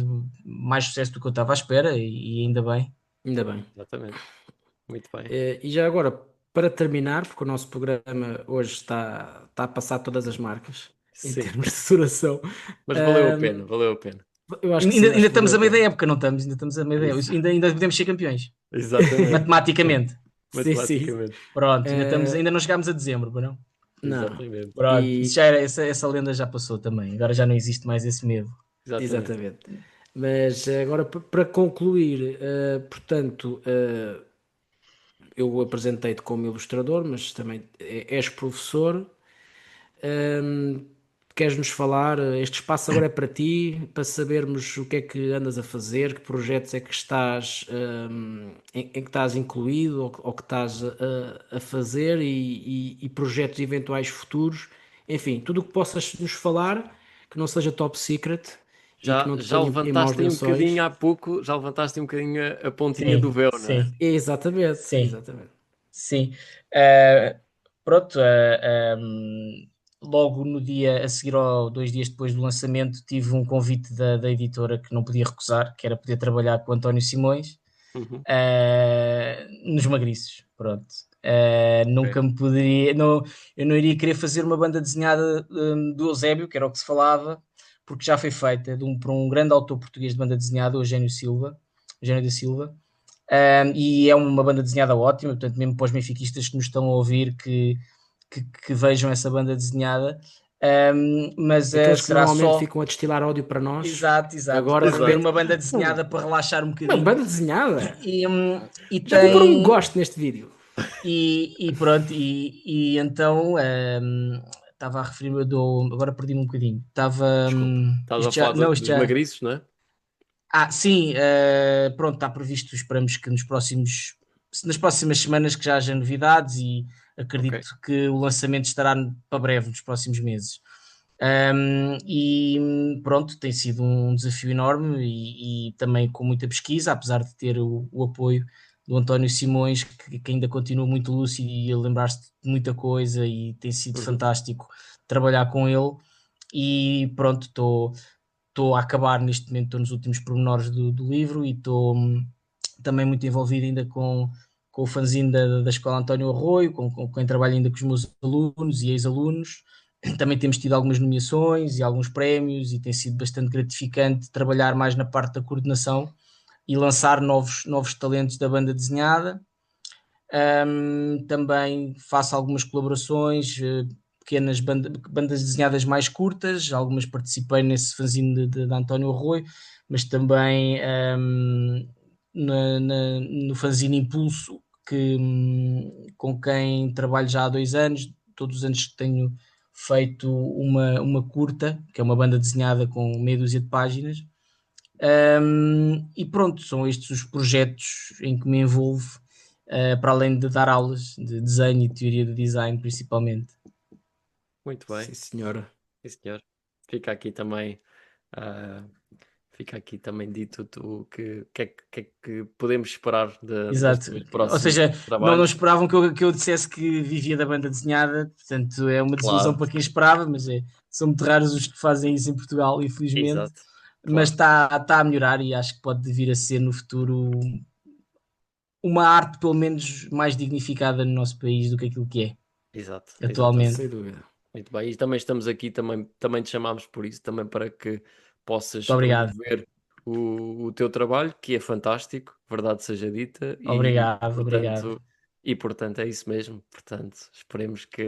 mais sucesso do que eu estava à espera e ainda bem. Ainda bem. Exatamente. Muito bem. E já agora, para terminar, porque o nosso programa hoje está a passar todas as marcas em Sim. termos de duração. Mas valeu a Ahm, pena, valeu a pena. Eu acho que sim, Ainda, acho ainda que valeu estamos a a meio da pena. época, não estamos? Ainda estamos a meio da época. Isso. Ainda podemos ser campeões, Exatamente. matematicamente. Sim, sim. Matematicamente. Pronto, Eh, ainda não chegámos a dezembro, não? não. Exatamente. Pronto, isso E já era, essa lenda já passou também. Agora já não existe mais esse medo. Exatamente. exatamente. Mas agora para concluir, portanto, eu apresentei-te como ilustrador, mas também és professor. Ahm, Queres-nos falar? Este espaço agora é para ti, para sabermos o que é que andas a fazer, que projetos é que estás, em que estás incluído ou que estás a fazer e projetos eventuais futuros. Enfim, tudo o que possas nos falar, que não seja top secret e que Já, não te já ponha em maus levantaste aí um lençóis. bocadinho há pouco, já levantaste um bocadinho a pontinha Sim, do véu, não é? sim, Exatamente, sim. exatamente. Sim. Uh, Pronto, logo no dia a seguir, ou 2 dias depois do lançamento, tive um convite da editora que não podia recusar, que era poder trabalhar com o António Simões, Uhum. nos Magriços. Pronto. Ok. Nunca me poderia, não, eu não iria querer fazer uma banda desenhada do Eusébio, que era o que se falava, porque já foi feita por um grande autor português de banda desenhada, o Eugênio da Silva, e é uma banda desenhada ótima, portanto, mesmo para os benfiquistas que nos estão a ouvir, que vejam essa banda desenhada. Mas Aqueles que será normalmente só. ficam a destilar ódio para nós, Exato. agora de Pode ver repente, uma banda desenhada para relaxar um uma bocadinho. banda desenhada. E Já vou pôr um tem. gosto neste vídeo. E pronto, e então estava a referir-me, agora perdi-me um bocadinho. Estava. Desculpa. Estás a falar Isto dos já. magriços, não é? Sim, pronto, está previsto. Esperamos que nas próximas semanas que já haja novidades e acredito Ok. que o lançamento estará para breve, nos próximos meses. E pronto, tem sido um desafio enorme e também com muita pesquisa, apesar de ter o apoio do António Simões, que ainda continua muito lúcido e a lembrar-se de muita coisa, e tem sido fantástico trabalhar com ele. E pronto, estou a acabar neste momento, estou nos últimos pormenores do livro, e estou também muito envolvido ainda com o fanzine da Escola António Arroio, com quem trabalho ainda com os meus alunos e ex-alunos. Também temos tido algumas nomeações e alguns prémios, e tem sido bastante gratificante trabalhar mais na parte da coordenação e lançar novos talentos da banda desenhada. Também faço algumas colaborações, pequenas bandas desenhadas mais curtas, algumas participei nesse fanzine de António Arroio, mas também no fanzine Impulso, com quem trabalho já há 2 anos. Todos os anos que tenho feito uma curta, que é uma banda desenhada com meia dúzia de páginas. E pronto, são estes os projetos em que me envolvo, para além de dar aulas de desenho e teoria do design, principalmente. Muito bem. Sim, senhora. Sim, senhor. Fica aqui também, ah, fica aqui também dito o que é que podemos esperar dos Exato. teus Ou próximos seja, não trabalhos. esperavam que eu dissesse que vivia da banda desenhada, portanto é uma desilusão Claro, para quem esperava, mas são muito raros os que fazem isso em Portugal, infelizmente. exato, Mas claro, está a melhorar, e acho que pode vir a ser no futuro uma arte pelo menos mais dignificada no nosso país do que aquilo que exato, é exatamente. atualmente. Sem dúvida. Muito bem. E também estamos aqui, também te chamámos por isso, também para que possas Muito obrigado. promover o teu trabalho, que é fantástico, verdade seja dita, Obrigado. portanto é isso mesmo. Portanto, esperemos que,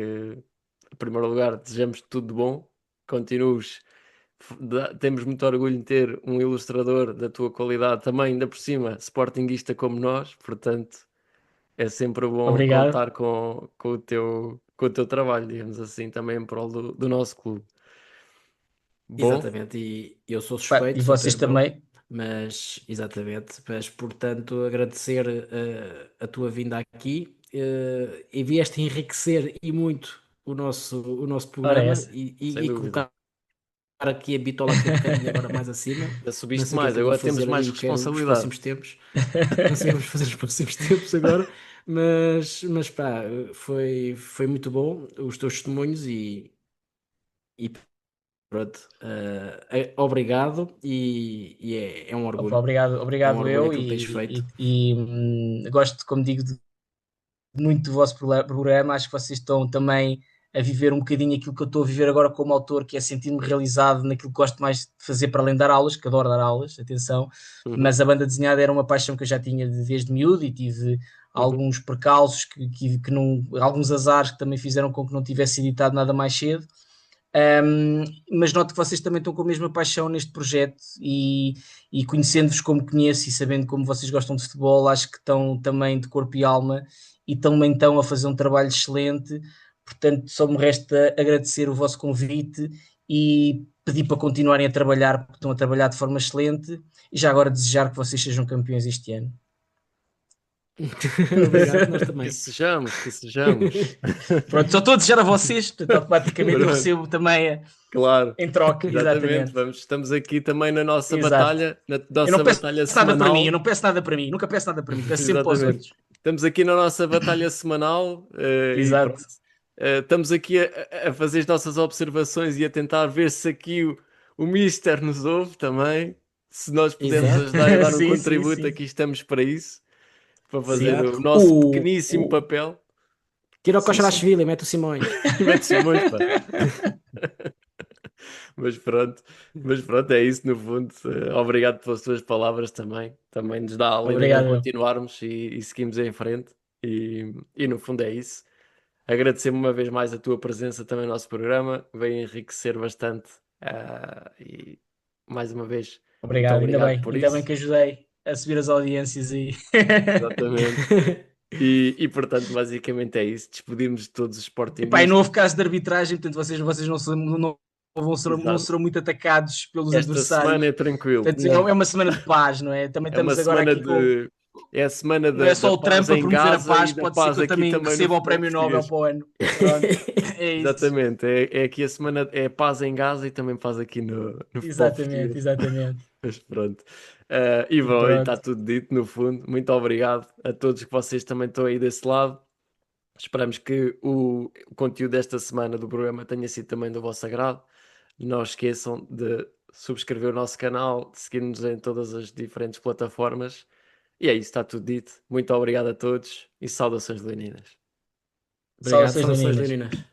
em primeiro lugar, desejamos tudo de bom, continues. Temos muito orgulho em ter um ilustrador da tua qualidade, também ainda por cima, sportinguista como nós, portanto é sempre bom Obrigado. contar com o teu trabalho, digamos assim, também em prol do nosso clube. Bom, Exatamente, e eu sou E suspeito, sou teu vocês irmão, também. mas exatamente, mas portanto agradecer a tua vinda aqui, e vieste enriquecer e muito o nosso Ora, programa, essa. e, sem e dúvida. colocar aqui a bitola aqui um bocadinho agora mais acima. Já Não subiste sei o que é mais, que eu vou agora temos fazer mais aí, o que quero nos responsabilidade. próximos tempos. Não sei o que vamos fazer nos próximos tempos agora, mas pá, foi muito bom os teus testemunhos, e pronto, obrigado, e é um Opa, orgulho. obrigado, É um obrigado orgulho eu, aquilo que tens feito. gosto, como digo, muito do vosso programa. Acho que vocês estão também a viver um bocadinho aquilo que eu estou a viver agora como autor, que é sentir-me realizado naquilo que gosto mais de fazer, para além de dar aulas, que adoro dar aulas, atenção. Uhum, Mas a banda desenhada era uma paixão que eu já tinha desde miúdo, e tive uhum. alguns percalços que não, alguns azares que também fizeram com que não tivesse editado nada mais cedo. Mas noto que vocês também estão com a mesma paixão neste projeto, e conhecendo-vos como conheço e sabendo como vocês gostam de futebol, acho que estão também de corpo e alma, e também estão a fazer um trabalho excelente. Portanto, só me resta agradecer o vosso convite e pedir para continuarem a trabalhar, porque estão a trabalhar de forma excelente, e já agora desejar que vocês sejam campeões este ano. Obrigado, nós Que também. sejamos, que sejamos. Pronto, só estou a desejar a vocês, portanto, automaticamente eu Pronto, recebo também claro, em troca, exatamente. exatamente. Estamos aqui também na nossa Exato. batalha, na Eu não nossa peço batalha nada para mim, eu semanal. não peço nada para mim, nunca peço nada para mim, peço sempre para os Exatamente. outros. Estamos aqui na nossa batalha semanal, e Exato. pronto. Estamos aqui a fazer as nossas observações e a tentar ver se aqui o Mister nos ouve também. Se nós podemos Exato. ajudar e dar um Sim, sim, contributo, sim. aqui estamos para isso, para fazer Sim. o nosso O, pequeníssimo o, papel. Tira o sim, sim. Kocharavashvili e mete o Simões. Mete Simões, pá. Mas pronto, é isso no fundo. Obrigado pelas tuas palavras também. Também nos dá alívio Obrigado, não eu. continuarmos e seguimos em frente. E no fundo é isso. Agradecer uma vez mais a tua presença também no nosso programa. Veio enriquecer bastante. E mais uma vez, muito Obrigado, obrigado por ainda bem isso. que ajudei a subir as audiências e Exatamente. Portanto, basicamente é isso. Despedimos de todos os epá, e não sportinguistas. houve caso de arbitragem, portanto vocês não Exato. serão muito atacados pelos Esta semana é adversários. tranquilo. Portanto, Não. é uma semana de paz, não é? Também É uma estamos agora semana aqui com. de. É a semana Não é da só o paz Trump a em promover a Gaza paz, e da pode ser que paz eu aqui também também no receba o futebol prémio Nobel português. para o ano. Pronto, é isso. Exatamente. É aqui a semana. É paz em Gaza e também paz aqui no futebol Exatamente, português. exatamente. Mas pronto. E E bom, e está pronto. tudo dito no fundo. Muito obrigado a todos que vocês também estão aí desse lado. Esperamos que o conteúdo desta semana do programa tenha sido também do vosso agrado. Não esqueçam de subscrever o nosso canal, de seguir-nos em todas as diferentes plataformas. E é isso, está tudo dito. Muito obrigado a todos e saudações leoninas. Obrigado, Saudações saudações leoninas. leoninas.